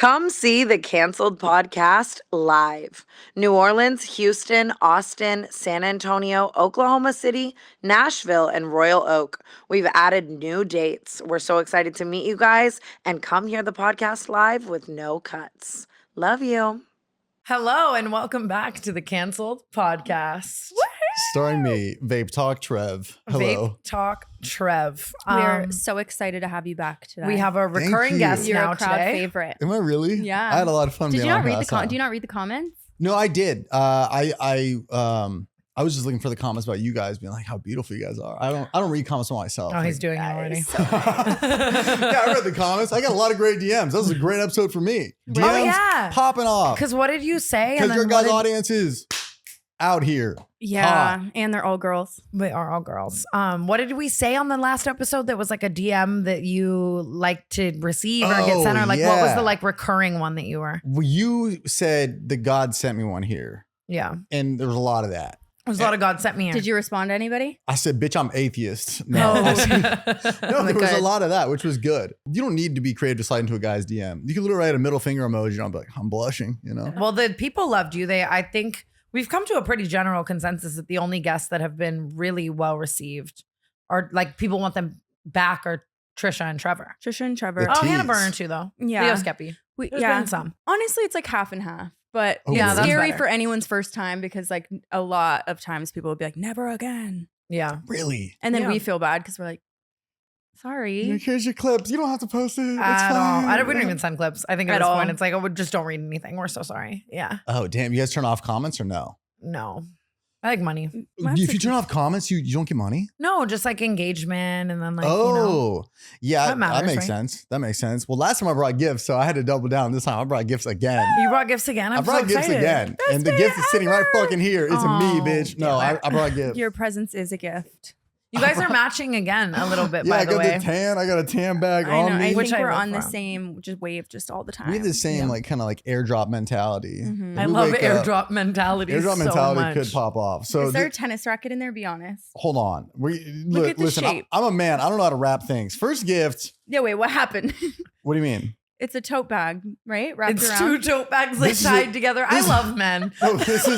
Come see the Canceled Podcast live. New Orleans, Houston, Austin, San Antonio, Oklahoma City, Nashville, and Royal Oak. We've added new dates. We're so excited to meet you guys and come hear the podcast live with no cuts. Love you. Hello and welcome back to the Canceled Podcast. Starring me, Vape Talk Trev. Hello. Vape Talk Trev. We're so excited to have you back today. We have a recurring guest You're now a crowd today. favorite. Am I really? Yeah. I had a lot of fun Did being you not on read here the last Do you time. not read the comments? No, I did. I was just looking for the comments about you guys being like how beautiful you guys are. I don't read comments for myself. Oh, he's doing it already. Yeah, I read the comments. I got a lot of great DMs. That was a great episode for me. DMs Oh, yeah. popping off. Because what did you say? Because your guys' audience is out here. Yeah, Hot. and they're all girls. We are all girls. What did we say on the last episode that was like a DM that you like to receive or get sent? Or like what was yeah. the like recurring one that you were? Well, you said the God sent me one here. Yeah. And there was a lot of that. There's a lot of God sent me here. Did you respond to anybody? I said, bitch, I'm atheist. No, Oh. no, there was a Good. lot of that, which was good. You don't need to be creative to slide into a guy's DM. You can literally write a middle finger emoji and I'll be like, I'm blushing, you know? Well, the people loved you. I think we've come to a pretty general consensus that the only guests that have been really well received are like people want them back are Trisha and Trevor. Trisha and Trevor. The Oh, tease. Hannah Burner too, though. Yeah. Leo Skeppy. There's been some. Honestly, it's like half and half. But Oh, it's Yeah, that's scary better. for anyone's first time because like a lot of times people will be like, never again. Yeah. Really? And then Yeah. we feel bad because we're like, sorry. Here's your clips. You don't have to post it. It's At all. fine. We don't even send clips. I think at At this all. point, it's like, oh, just don't read anything. We're so sorry. Yeah. Oh, damn. You guys turn off comments or no? No. I like money. If you turn off comments, you don't get money? No, just like engagement and then like, you know. Yeah, That matters, that makes right? sense. That makes sense. Well, last time I brought gifts, so I had to double down. This time I brought gifts again. You brought gifts again? I I'm brought so gifts excited. again. And the gift is sitting right fucking here. It's Oh, me, bitch. No, damn it. I brought gifts. Your presence is a gift. You guys are matching again a little bit, Yeah, by I the got way. the tan. I got a tan bag I know. on me. I Which think I we're live on the from. same just wave just all the time. We have the same like kind of like airdrop mentality. Mhm. I We love wake up- airdrop mentality. Airdrop so mentality much. could pop off. So Is there a tennis racket in there? Be honest. hold on. Look at the Listen, shape. I'm a man. I don't know how to wrap things. First gift. Yeah, wait, what happened? What do you mean? It's a tote bag, right? Wrapped It's around. two tote bags like This is tied a- together. I this- love men. No, this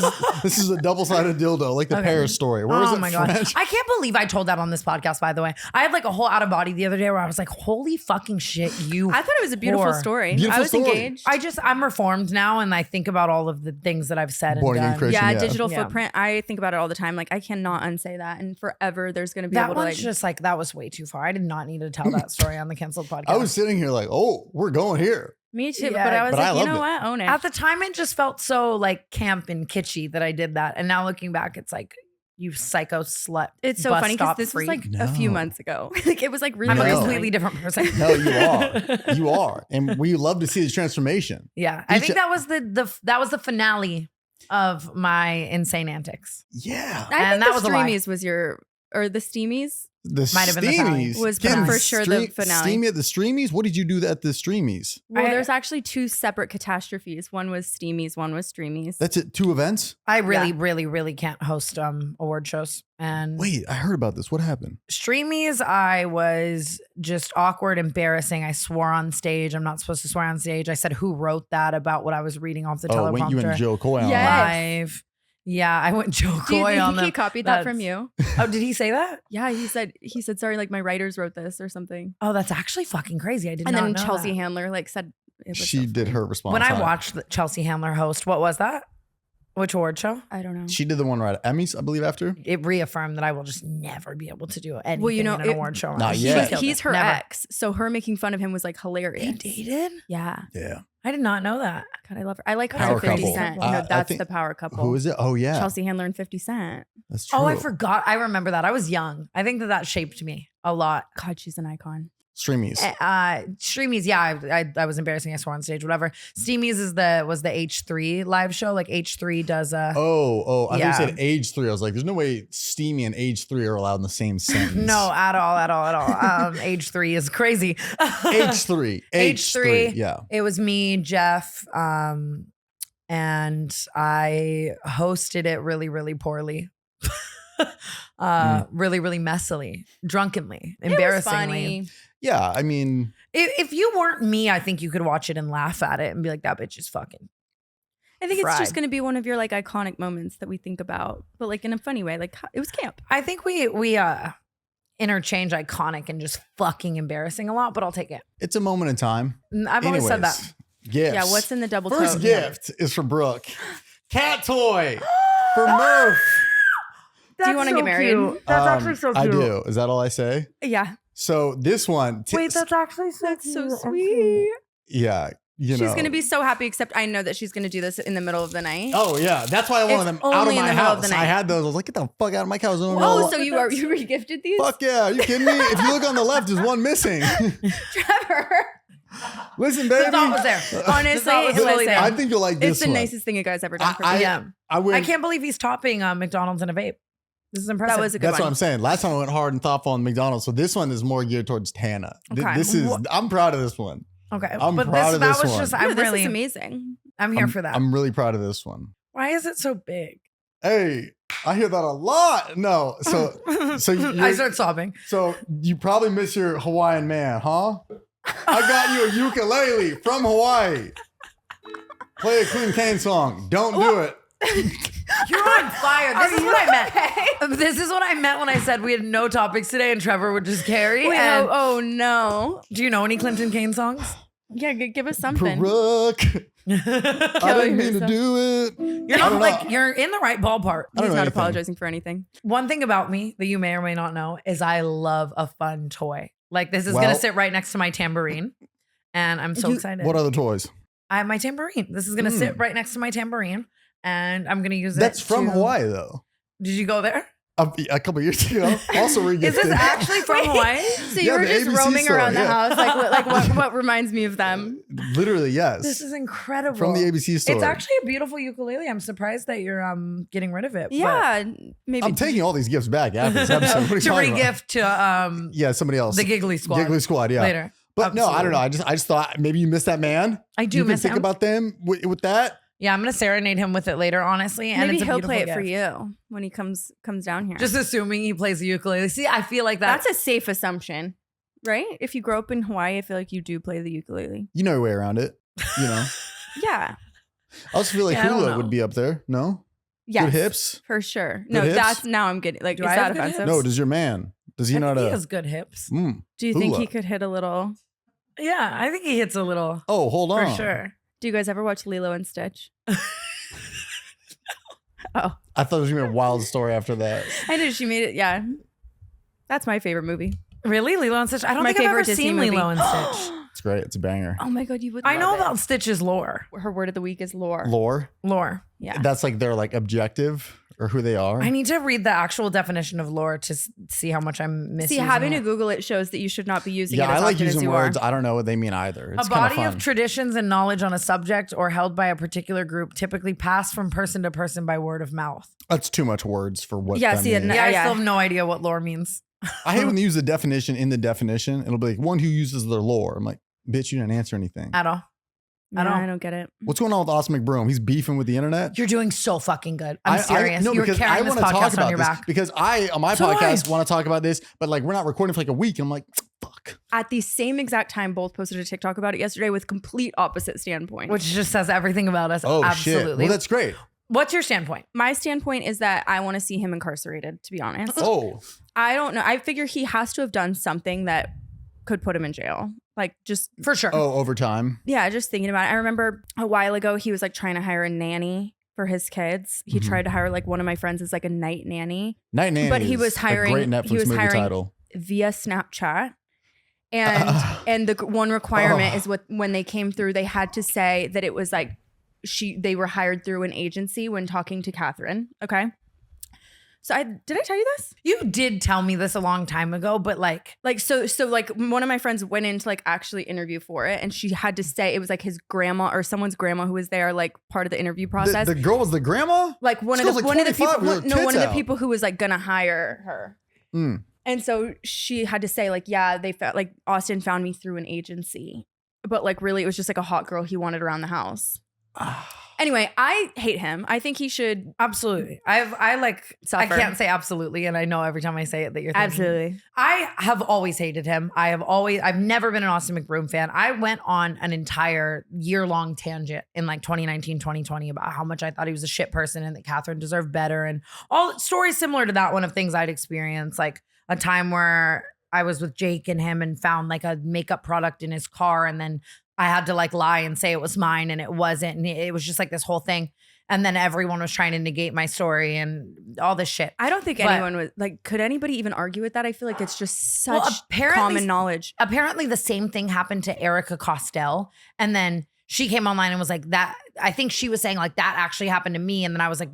is a double-sided dildo, like the Okay. Paris story. Where is Oh it? my god! French? I can't believe I told that on this podcast. By the way, I had like a whole out of body the other day where I was like, "Holy fucking shit, you!" I thought it was a beautiful whore. story. Beautiful I was story. engaged. I'm reformed now, and I think about all of the things that I've said Born and again done. Christian. yeah, yeah. digital Yeah. footprint. I think about it all the time. Like I cannot unsay that, and forever there's gonna be That able to one's like. just like that was way too far. I did not need to tell that story on the canceled podcast. I was sitting here like, oh, we're going here. Me too, Yeah, but I was but I like, you loved know it. what? Own it. at the time it just felt so like camp and kitschy that I did that, and now looking back, it's like you psycho slut. It's so bus funny because stop this was freak. like a few No. months ago. Like it was like really. I'm a No. completely different person. No, you are. You are. And we love to see this transformation. Yeah, I Each- think that was the finale of my insane antics. Yeah. I and think that the was a lie. Streamies was your or the Steamies. The Might have been the finale. Steamies. Was Getting for sure the finale. Steamy at the Streamies? What did you do at the Streamies? Well, I- there's actually two separate catastrophes. One was Steamies, one was Streamies. That's it. 2 events? I really, Yeah. really, really can't host award shows. And Wait, I heard about this. What happened? Streamies, I was just awkward, embarrassing. I swore on stage. I'm not supposed to swear on stage. I said, "Who wrote that?" about what I was reading off the Oh, when you teleprompter and Joe Coy on Yes. that. live. Yeah, I went Joe Do you Coy on think them. he copied that from That's- you? Oh, did he say that? Yeah, he said sorry, like my writers wrote this or something. Oh, that's actually fucking crazy. I did And not then know Chelsea that. Handler like said it was She so did funny. her response. When I on it. watched the Chelsea Handler host, what was that? Which award show? I don't know. She did the one right at Emmys, I believe, after. It reaffirmed that I will just never be able to do anything Well, you know, in an it- award show. Not She yet. killed He's it. her Never. ex, so her making fun of him was like hilarious. They dated? Yeah, Yeah. I did not know that. God, I love her. I like her Power and 50 couple. Cent. I No, that's think- the power couple. Who is it? Oh, yeah. Chelsea Handler and 50 Cent. That's true. Oh, I forgot. I remember that. I was young. I think that shaped me a lot. God, she's an icon. Streamies. Streamies, yeah, I was embarrassing. I swore on stage, whatever. Steamies was the H3 live show. Like H3 does a. Oh, I Yeah. thought you said age 3. I was like, there's no way Steamy and age 3 are allowed in the same sentence. No, at all. H3 is crazy. Age 3. H3. Yeah. It was me, Jeff, and I hosted it really, really poorly. really, really messily, drunkenly, It was embarrassingly. funny. Yeah, I mean, If you weren't me, I think you could watch it and laugh at it and be like, that bitch is fucking. I think it's Fried. just going to be one of your like iconic moments that we think about, but like in a funny way. Like it was camp. I think we interchange iconic and just fucking embarrassing a lot, but I'll take it. it's a moment in time. I've always said that. Anyways, Gifts. Yeah, what's in the double First coat? gift is for Brooke. Cat toy for Murph. Do you want to get married? That's actually so cute. I do. Is that all I say? Yeah. So this one. Wait, that's actually so That's so cute. sweet. Yeah. You know. She's going to be so happy, except I know that she's going to do this in the middle of the night. Oh yeah, that's why I wanted It's them out of only in my the middle of house. the I night. had those. I was like, get the fuck out of my house. Oh, so you re-gifted these? Fuck yeah, are you kidding me? If you look on the left, there's one missing. Trevor. Listen, The baby. thought was there. Honestly, The thought was really listen, there. I think you'll like this it's the one. nicest thing you guys ever done for me. I went. I can't believe he's topping McDonald's in a vape. This is impressive. That was a good That's what one. I'm saying. Last time I went hard and thoughtful on McDonald's. So this one is more geared towards Tana. Okay. This is. I'm proud of this one. okay. I'm but proud this, of that this was one. just, No, I'm this really, is amazing. I'm here for that. I'm really proud of this one. Why is it so big? Hey, I hear that a lot. No, so I start sobbing. so you probably miss your Hawaiian man, huh? I got you a ukulele from Hawaii. Play a Clean Kane song. Don't do it. You're on fire. This is what I meant. This is what I meant when I said we had no topics today and Trevor would just carry. Wait, and oh no. do you know any Clinton Kane songs? Yeah, give us something. Brooke, I didn't mean to yourself. do it. You're I not don't like know. you're in the right ballpark. I don't He's know not anything. apologizing for anything. One thing about me that you may or may not know is I love a fun toy. Like this is Well- gonna sit right next to my tambourine, and I'm so excited. What other toys? I have my tambourine. This is gonna sit right next to my tambourine, and I'm gonna use it. That's from to- Hawaii, though. Did you go there? A couple years ago. Also Is re-gifted. this actually from Wait, Hawaii? So you Yeah, were the just ABC roaming store, around the yeah. house, what reminds me of them? Literally, yes. This is incredible. From the ABC store. It's actually a beautiful ukulele. I'm surprised that you're getting rid of it. but- Yeah, maybe. I'm taking all these gifts back after this episode. What are you to talking about? re-gift to Yeah, somebody else. the Giggly Squad Giggly Squad, yeah. later. But no, I don't know. Absolutely. I just thought maybe you missed that man. I do You can miss think him. about them with that. Yeah, I'm gonna serenade him with it later, honestly. And maybe it's a he'll play it beautiful for gift. you when he comes down here. Just assuming he plays the ukulele. See, I feel like That's a safe assumption, right? If you grow up in Hawaii, I feel like you do play the ukulele. You know your way around it. You know. Yeah. I also feel like Yeah, I don't hula know. would be up there. No? Yes. Good hips? For sure. Good No, hips? that's now I'm getting like, Do is I that have good offensive? hips? No, does your man? Does he I not? think he has good hips. Do you think hula. he could hit a little? Yeah, I think he hits a little Oh, hold for on. sure. Do you guys ever watch Lilo and Stitch? Oh, I thought it was gonna be a wild story after that. I did. She made it. Yeah. That's my favorite movie. Really, Lilo and Stitch? I don't My think I've ever favorite Disney seen movie. Lilo and Stitch. It's great. It's a banger. Oh my God, you would I know love about Stitch's lore. it. Her word of the week is lore. Lore. Lore. Yeah. That's like their like objective or who they are. I need to read the actual definition of lore to see how much I'm missing. See, having to Google it shows that you should not be using Yeah, it as I like often as using you words. are. I don't know what they mean either. It's a kind body of of traditions and knowledge on a subject or held by a particular group, typically passed from person to person by word of mouth. That's too much words for what. Yeah, that see, means. and Yeah, I yeah. still have no idea what lore means. I hate when they use the definition in the definition. It'll be like one who uses their lore. I'm like, bitch, you didn't answer anything. At all. I don't get it. What's going on with Austin McBroom? He's beefing with the internet. You're doing so fucking good. I'm I- serious. no, You're because I carrying this wanna talk podcast about on your this back. because I on my So do podcast I. want to talk about this, but like we're not recording for like a week. And I'm like, fuck. At the same exact time, both posted a TikTok about it yesterday with complete opposite standpoint. Which just says everything about us. Oh Absolutely. shit. Well, that's great. What's your standpoint? My standpoint is that I want to see him incarcerated, to be honest. Oh, I don't know. I figure he has to have done something that could put him in jail. Like just, For sure. oh, over time. yeah, just thinking about it. I remember a while ago, he was like trying to hire a nanny for his kids. He Mhm. tried to hire like one of my friends as like a night nanny Night Nanny. But he is was hiring- a great Netflix he was movie hiring- title. via Snapchat. And the one requirement is when they came through, they had to say that it was like they were hired through an agency when talking to Catherine. Okay. So did I tell you this? You did tell me this a long time ago, but like, So like one of my friends went in to like actually interview for it, and she had to say it was like his grandma or someone's grandma who was there, like part of the interview process. The girl was the grandma? like one of This the girl's like 25 people, with her one of tits the out. people who was like gonna hire her. Mm. And so she had to say like, yeah, they felt like Austin found me through an agency, but like really it was just like a hot girl he wanted around the house. Anyway, I hate him. I think he should Absolutely. I suffer. can't say absolutely, and I know every time I say it that you're thinking. Absolutely. I have always hated him. I've never been an Austin McBroom fan. I went on an entire year-long tangent in like 2019, 2020 about how much I thought he was a shit person and that Catherine deserved better, and all stories similar to that one of things I'd experienced, like a time where I was with Jake and him and found like a makeup product in his car, and then I had to like lie and say it was mine and it wasn't. And it was just like this whole thing. And then everyone was trying to negate my story and all this shit. I don't think anyone was like, could anybody even argue with that? I feel like it's just such common knowledge. Apparently the same thing happened to Erica Costell. And then she came online and was like that. I think she was saying like that actually happened to me. And then I was like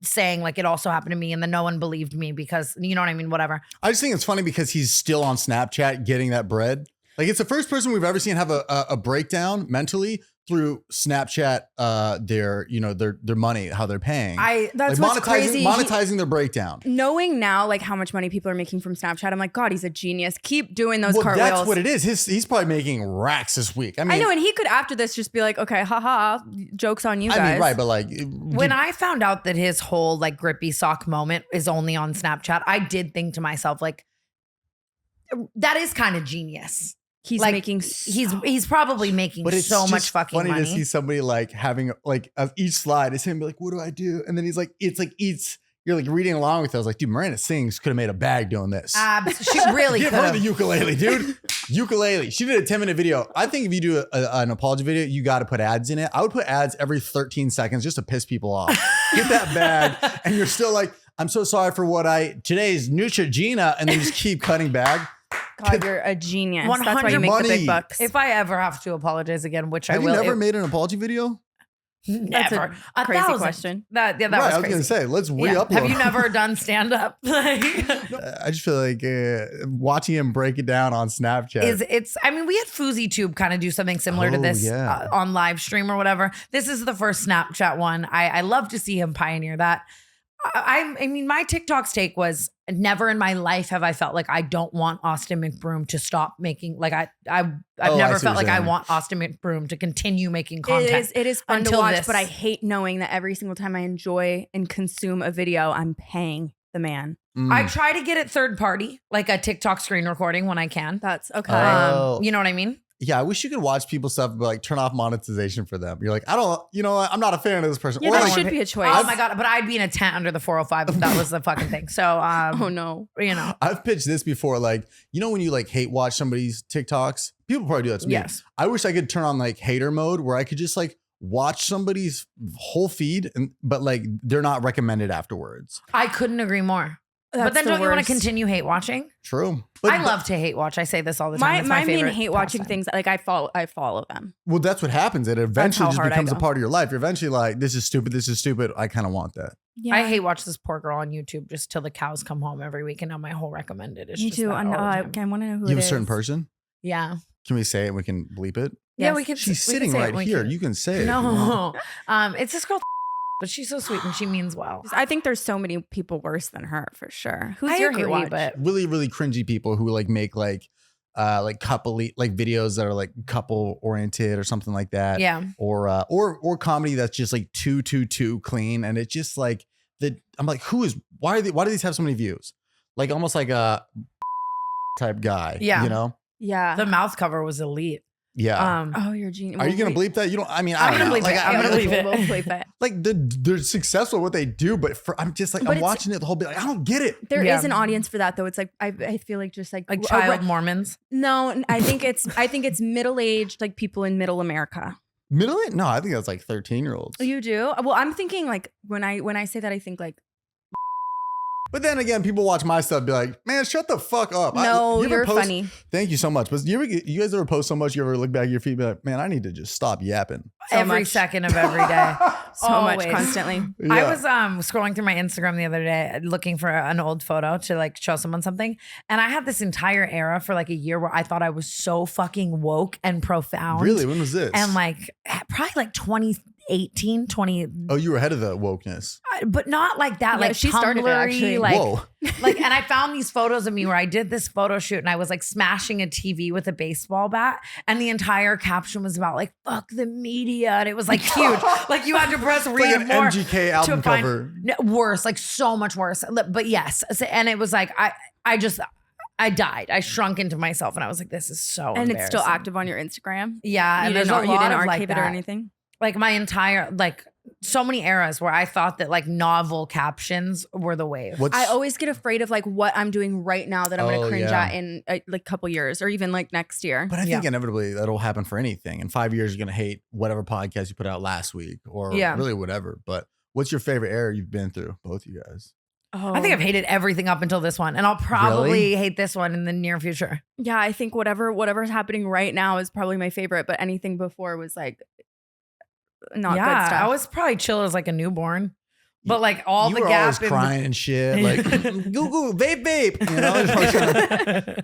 saying like it also happened to me. And then no one believed me because you know what I mean? Whatever. I just think it's funny because he's still on Snapchat getting that bread. Like it's the first person we've ever seen have a breakdown mentally through Snapchat, their money, how they're paying. That's like what's crazy. Monetizing their breakdown. Knowing now like how much money people are making from Snapchat, I'm like, God, he's a genius. Keep doing those cartwheels. That's what it is. He's probably making racks this week. I know, and he could after this just be like, okay, haha, joke's on you guys. I mean, right, but like when I found out that his whole like grippy sock moment is only on Snapchat, I did think to myself like, that is kind of genius. He's like, making he's probably making so much fucking funny money. To see somebody like having like of each slide is him be like, what do I do? And then he's like, you're like reading along with it. I was like, dude, Miranda Sings could have made a bag doing this. She really Give could her have. the ukulele, dude. Ukulele. She did a 10-minute video. I think if you do an apology video, you got to put ads in it. I would put ads every 13 seconds just to piss people off. Get that bag, and you're still like, I'm so sorry for today's Neutrogena, and then just keep cutting bag. God, you're a genius. 100 That's why you make the big bucks. If I ever have to apologize again, which I will. Have you never made an apology video? That's Never. a crazy question. That right, was I was crazy. gonna say, let's re-upload. Have you never done stand up? I just feel like watching him break it down on Snapchat. I mean, we had FouseyTube kind of do something similar to this on live stream or whatever. This is the first Snapchat one. I love to see him pioneer that. I mean, my TikTok's take was never in my life have I felt like I don't want Austin McBroom to stop making like I've never felt like I want Austin McBroom to continue making content. It is fun to watch, but I hate knowing that every single time I enjoy and consume a video, I'm paying the man. I try to get it third party, like a TikTok screen recording when I can. That's okay. You know what I mean? Yeah, I wish you could watch people's stuff, but like turn off monetization for them. You're like, I'm not a fan of this person. Yeah, or that like, should be a choice. Oh my God, but I'd be in a tent under the 405 if that was the fucking thing. So, oh no. You know. I've pitched this before, like, when you like hate watch somebody's TikToks, people probably do that to me. Yes. I wish I could turn on like hater mode where I could just like watch somebody's whole feed, but like they're not recommended afterwards. I couldn't agree more. But then don't you want to continue hate watching? True. I love to hate watch. I say this all the time. My main hate watching things, like I follow them. Well, that's what happens. It eventually just becomes a go. part of your life. You're eventually like, this is stupid. This is stupid. I kind of want that. Yeah. I hate watch this poor girl on YouTube just till the cows come home every week, and now my whole recommended is Me just too. that I all the want time. to know who You it have is. a certain person? Yeah. Can we say it and we can bleep it? Yeah, Yes. we could. She's we sitting could say right it. We here. could. You can say it. No. It's this girl, but she's so sweet and she means well. I think there's so many people worse than her for sure. Who's I your agree, hate watch? but Really, really cringy people who like make like couple like videos that are like couple oriented or something like that. yeah. Or comedy that's just like too clean, and it's just like I'm like, why do these have so many views? Like almost like a type guy. Yeah. You know? Yeah. The mouth cover was elite. Yeah. Oh, you're a genius. Are you gonna bleep that? You don't. I mean, I'm I gonna don't know. bleep it. I'm gonna bleep it. We'll bleep it. Like they're successful at what they do, but I'm just like But I'm watching it the whole bit. Like, I don't get it. There is Yeah. an audience for that though. It's like I feel like just like Child Mormons. No, I think it's middle aged like people in middle America. Middle age? No, I think that's like 13-year-olds. You do? Well, I'm thinking like when I say that, I think like But then again, people watch my stuff and be like, man, shut the fuck up. no, You ever you're post- funny. Thank you so much. But you guys ever post so much, you ever look back at your feed and be like, man, I need to just stop yapping. So every much. second of every day. So much Always. constantly. I Yeah. was scrolling through my Instagram the other day looking for an old photo to like show someone something. And I had this entire era for like a year where I thought I was so fucking woke and profound. Really? When was this? And like probably like 2018, 2018, 20. Oh, you were ahead of the wokeness. But not like that. Yeah, like she started it, Tumblr-y, actually. like, Whoa. like, and I found these photos of me where I did this photo shoot and I was like smashing a TV with a baseball bat. And the entire caption was about like, fuck the media. And it was like huge. Like you had to press It's read like an more. MGK album to find- cover. No, worse, like so much worse. But yes. And it was like, I died. I shrunk into myself and I was like, this is so And it's still embarrassing. active on your Instagram. Yeah. You And there's didn't, a you lot didn't of like archive it or that. anything. Like my entire, like so many eras where I thought that like novel captions were the wave. What's I always get afraid of like what I'm doing right now that I'm going Oh, to cringe yeah. at in like a couple years or even like next year. But I think inevitably that'll happen for anything. In 5 years, you're gonna hate whatever podcast you put out last week, or really whatever. But what's your favorite era you've been through, both you guys? Oh. I think I've hated everything up until this one, and I'll probably hate this one in the near future. Yeah, I think whatever's happening right now is probably my favorite, but anything before was like not good stuff. I was probably chill as like a newborn, but like all you the were gap always in crying and shit, like Google vape, you know.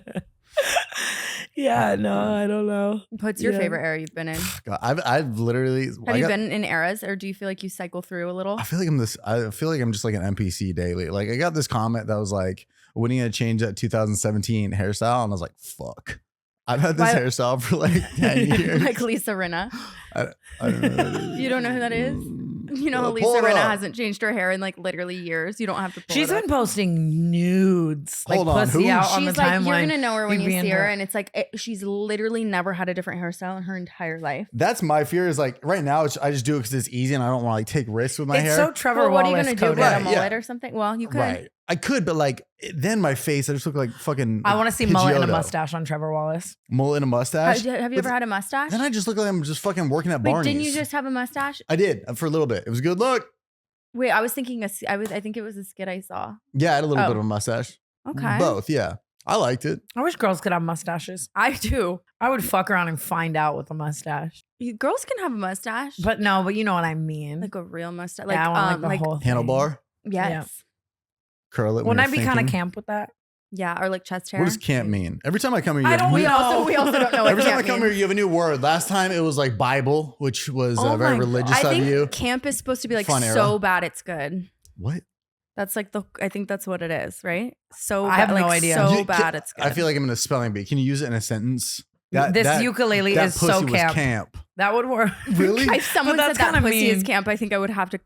Yeah, no, I don't know. What's your favorite era you've been in? God, I've literally. Have you been in eras, or do you feel like you cycle through a little? I feel like I'm just like an NPC daily. Like I got this comment that was like, "When are you gonna change that 2017 hairstyle?" And I was like, "Fuck." I've had this hairstyle for like 10 years. Like Lisa Rinna. I don't know who that is. You don't know who that is? You know how Pull Lisa it Rinna up. hasn't changed her hair in like literally years. You don't have to pull She's it up. been posting nudes, Hold like on, pussy who? out on the She's like, timeline. you're gonna know her when You'd you be see into her, it. and it's like she's literally never had a different hairstyle in her entire life. That's my fear. Is like right now, I just do it because it's easy and I don't want to like take risks with my It's hair. so Trevor Well, what are you Wallace gonna do? coded. Get a Right, mullet yeah. or something? Well, you could. Right. I could, but like then my face, I just look like fucking. I want to see mullet and a Pidgeotto. mustache on Trevor Wallace. Mullet and a mustache. Have you ever had a mustache? Then I just look like I'm just fucking working at Wait, Barney's. didn't you just have a mustache? I did for a little bit. It was a good look. Wait, I was thinking I think it was a skit I saw. Yeah, I had a little Oh. bit of a mustache. Okay. Both, yeah. I liked it. I wish girls could have mustaches. I do. I would fuck around and find out with a mustache. Girls can have a mustache. But no, but you know what I mean. like a real mustache. Like yeah, I want like the whole thing. Handlebar, yes. curl it. When Wouldn't I you're be kind of thinking. camp with that? Yeah, or like chest hair. What does camp mean? Every time I come here, you I have don't new- know. We also don't know what Every time I camp come means. here, you have a new word. Last time it was like Bible, which was Oh very my religious I of think you. camp is supposed to be like Fun so era. bad it's good. What? That's like I think that's what it is, right? So I have bad, no like idea. So You- bad it's good. I feel like I'm in a spelling bee. Can you use it in a sentence? This ukulele that is pussy so was camp. camp. That would work. Really? if someone But said that's that kinda pussy is mean. camp, I think I would have to.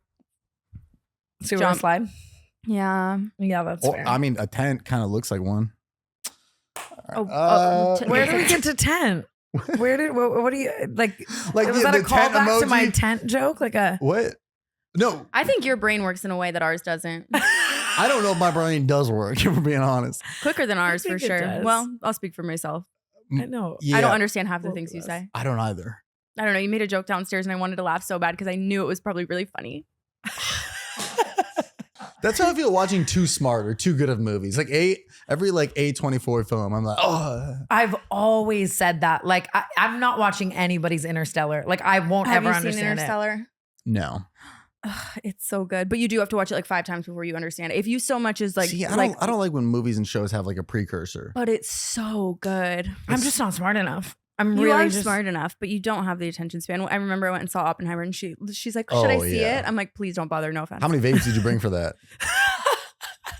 Super Jump. slide. Yeah. Yeah, that's Oh, fair. I mean, a tent kind of looks like one. Where did we get to tent? Where did what do you like? Like was that a the tent callback to my emoji? tent joke? Like a What? No, I think your brain works in a way that ours doesn't. I don't know if my brain does work, if we're being honest. Quicker than ours for think it sure. does. Well, I'll speak for myself. I know. Yeah, I don't understand half the Both things of you us. say. I don't either. I don't know. You made a joke downstairs and I wanted to laugh so bad because I knew it was probably really funny. That's how I feel watching Too Smart or Too Good of movies. Like every like A24 film, I'm like, oh. I've always said that. Like I'm not watching anybody's Interstellar. Like I won't Have ever you seen understand it. Interstellar? No. Ugh, it's so good, but you do have to watch it like 5 times before you understand it. If you so much as like, See, I like, don't like when movies and shows have like a precursor. but it's so good. I'm just not smart enough. I'm You really are just smart enough, but you don't have the attention span. I remember I went and saw Oppenheimer, and she's like, "Should I Oh, see yeah. it?" I'm like, "Please don't bother. No offense." How many vapes did you bring for that?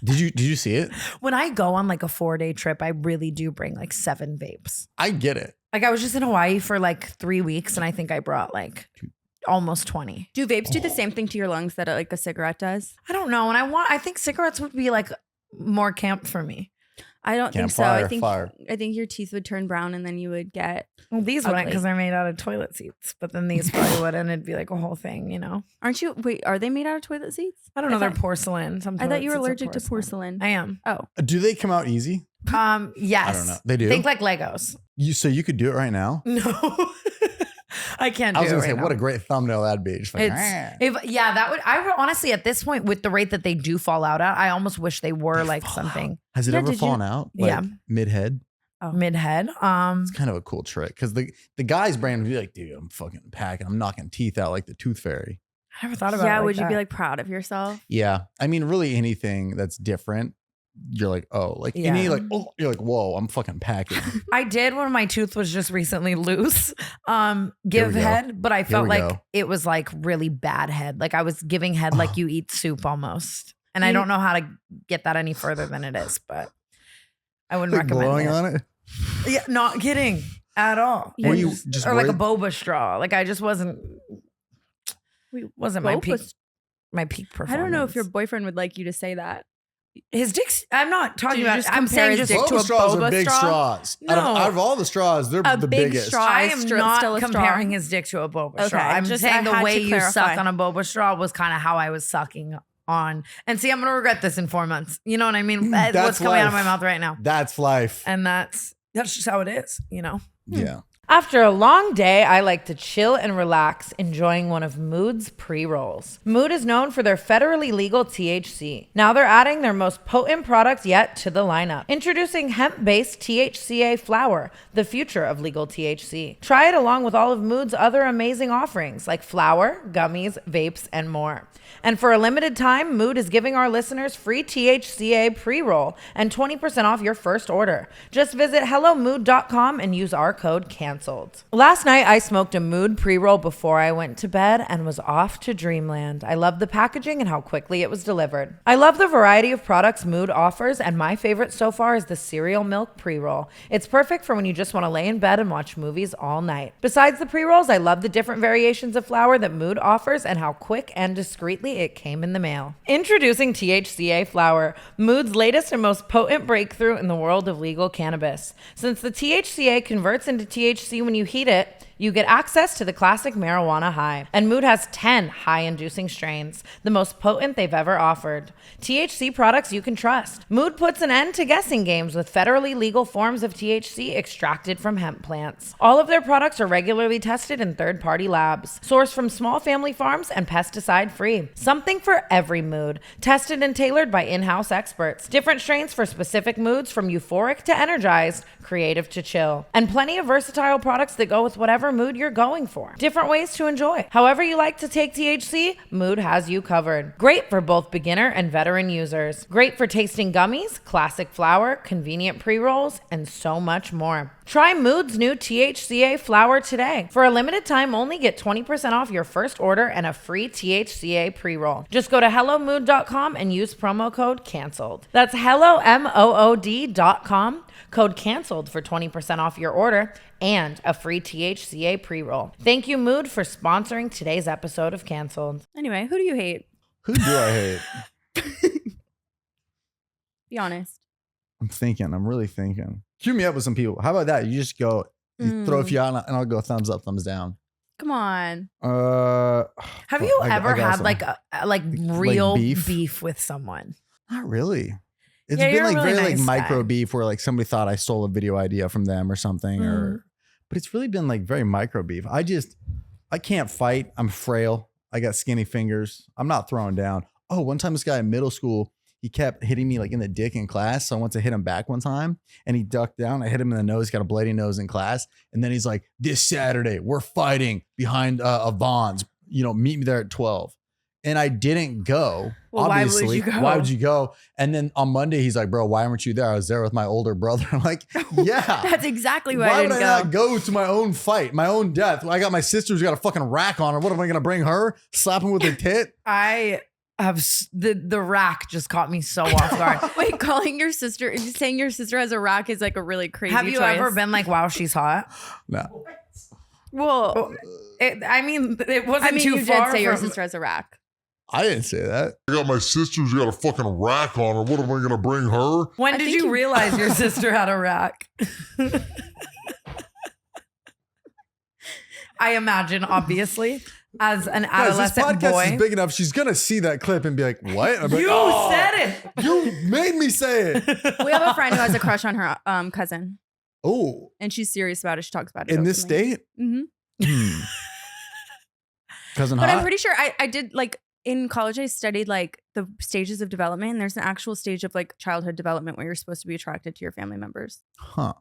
Did you see it? When I go on like a 4-day trip, I really do bring like 7 vapes. I get it. Like I was just in Hawaii for like 3 weeks, and I think I brought like almost 20. Do vapes do the same thing to your lungs that like a cigarette does? I don't know, and I think cigarettes would be like more camp for me. I don't think so. Campfire, I think fire. your teeth would turn brown, and then you would get. Well, these wouldn't Ugly. because they're made out of toilet seats, but then these probably would, and it'd be like a whole thing, you know. Aren't you? Wait, are they made out of toilet seats? I don't know. They're thought- porcelain. Some I thought you were toilet seats are allergic to porcelain. I am. Oh, Do they come out easy? Yes. I don't know. They do. Think like Legos. So you could do it right now? No, I can't. I was do gonna it say, right what a now. great thumbnail that'd be. Just like, That would. I would honestly at this point with the rate that they do fall out at, I almost wish they were like something has it Yeah, ever did you- fallen out? Like, Yeah. mid head. mid head. It's kind of a cool trick because the guy's brain would be like, dude, I'm fucking packing. I'm knocking teeth out like the tooth fairy. I never thought about. yeah. it Would you be that. like proud of yourself? Yeah. I mean, really anything that's different you're like, oh, like Yeah. any like, oh, you're like, whoa, I'm fucking packing. I did when my tooth was just recently loose. Give go. head, but I felt we like go. it was like really bad head. Like I was giving head like you eat soup almost. And I don't know how to get that any further than it is, but I wouldn't Like recommend blowing it. on it. Yeah, not kidding at all. Were It you just- just or like a worried? boba straw. Like I just wasn't my Boba peak my peak performance. I don't know if your boyfriend would like you to say that. his dick's. I'm not talking Did you about. just I'm compare saying his just dick to Boba a straws boba are big straw? straws. No. Out of all the straws, they're A the big biggest. straw. I is am still not a straw. comparing his dick to a boba Okay, straw. I'm just- saying I the had way to you suck clarify. on a boba straw was kind of how I was sucking on. And see, I'm gonna regret this in 4 months. You know what I mean? That's What's coming out of my life. mouth right now. That's life. And that's just how it is, you know? Yeah. After a long day, I like to chill and relax, enjoying one of Mood's pre-rolls. Mood is known for their federally legal THC. Now they're adding their most potent product yet to the lineup. Introducing hemp-based THCA flower, the future of legal THC. Try it along with all of Mood's other amazing offerings like flower, gummies, vapes, and more. And for a limited time, Mood is giving our listeners free THCA pre-roll and 20% off your first order. Just visit hellomood.com and use our code CANCELLED. Last night, I smoked a Mood pre-roll before I went to bed and was off to dreamland. I love the packaging and how quickly it was delivered. I love the variety of products Mood offers, and my favorite so far is the cereal milk pre-roll. It's perfect for when you just want to lay in bed and watch movies all night. Besides the pre-rolls, I love the different variations of flower that Mood offers and how quick and discreetly it came in the mail. Introducing THCA flower, Mood's latest and most potent breakthrough in the world of legal cannabis. Since the THCA converts into THC when you heat it, you get access to the classic marijuana high. And Mood has 10 high-inducing strains, the most potent they've ever offered. THC products you can trust. Mood puts an end to guessing games with federally legal forms of THC extracted from hemp plants. All of their products are regularly tested in third-party labs, sourced from small family farms and pesticide-free. Something for every mood, tested and tailored by in-house experts. Different strains for specific moods, from euphoric to energized, creative to chill. And plenty of versatile products that go with whatever mood you're going for. Different ways to enjoy. However you like to take THC, Mood has you covered. Great for both beginner and veteran users. Great for tasting gummies, classic flower, convenient pre-rolls, and so much more. Try Mood's new THCA flower today. For a limited time only, get 20% off your first order and a free THCA pre-roll. Just go to hellomood.com and use promo code CANCELLED. That's hellomood.com. Code CANCELLED for 20% off your order and a free THCA pre-roll. Thank you, Mood, for sponsoring today's episode of Canceled. Anyway, who do you hate? Who do I hate? Be honest. I'm thinking. I'm really thinking. Cue me up with some people. How about that? You just go, you throw a few out and I'll go thumbs up, thumbs down. Come on. Have you ever got had some. like real beef? beef with someone? Not really. It's Yeah, been you're a like really very like nice micro guy. beef where like somebody thought I stole a video idea from them or something, or but it's really been like very micro beef. I can't fight. I'm frail. I got skinny fingers. I'm not throwing down. Oh, one time this guy in middle school, he kept hitting me like in the dick in class. So I went to hit him back one time and he ducked down. I hit him in the nose, got a bloody nose in class. And then he's like, this Saturday, we're fighting behind a Vons, meet me there at 12. And I didn't go. Well, why would obviously. you go? Why would you go? And then on Monday, he's like, bro, why weren't you there? I was there with my older brother. I'm like, yeah. That's exactly why I Why would didn't I go. not go to my own fight, my own death? I got my sister who's got a fucking rack on her. What am I going to bring her? Slap him with a tit? I have the rack just caught me so off guard. Wait, saying your sister has a rack is like a really crazy Have you choice. ever been like, wow, she's hot? No. Well, It wasn't too you far did say your from- sister has a rack. I didn't say that. I got my sister who's got a fucking rack on her. What am I gonna bring her? When I did think you you- realize your sister had a rack? I imagine, obviously, as an Guys, this adolescent podcast boy. is big enough. She's going to see that clip and be like, what? I'm like, You "Oh, said it. You made me say it. We have a friend who has a crush on her cousin, Oh, and she's serious about it. She talks about it in this openly. state? Mhm. Cousin But hot? I'm pretty sure I did like in college. I studied like the stages of development. And there's an actual stage of like childhood development where you're supposed to be attracted to your family members. Huh.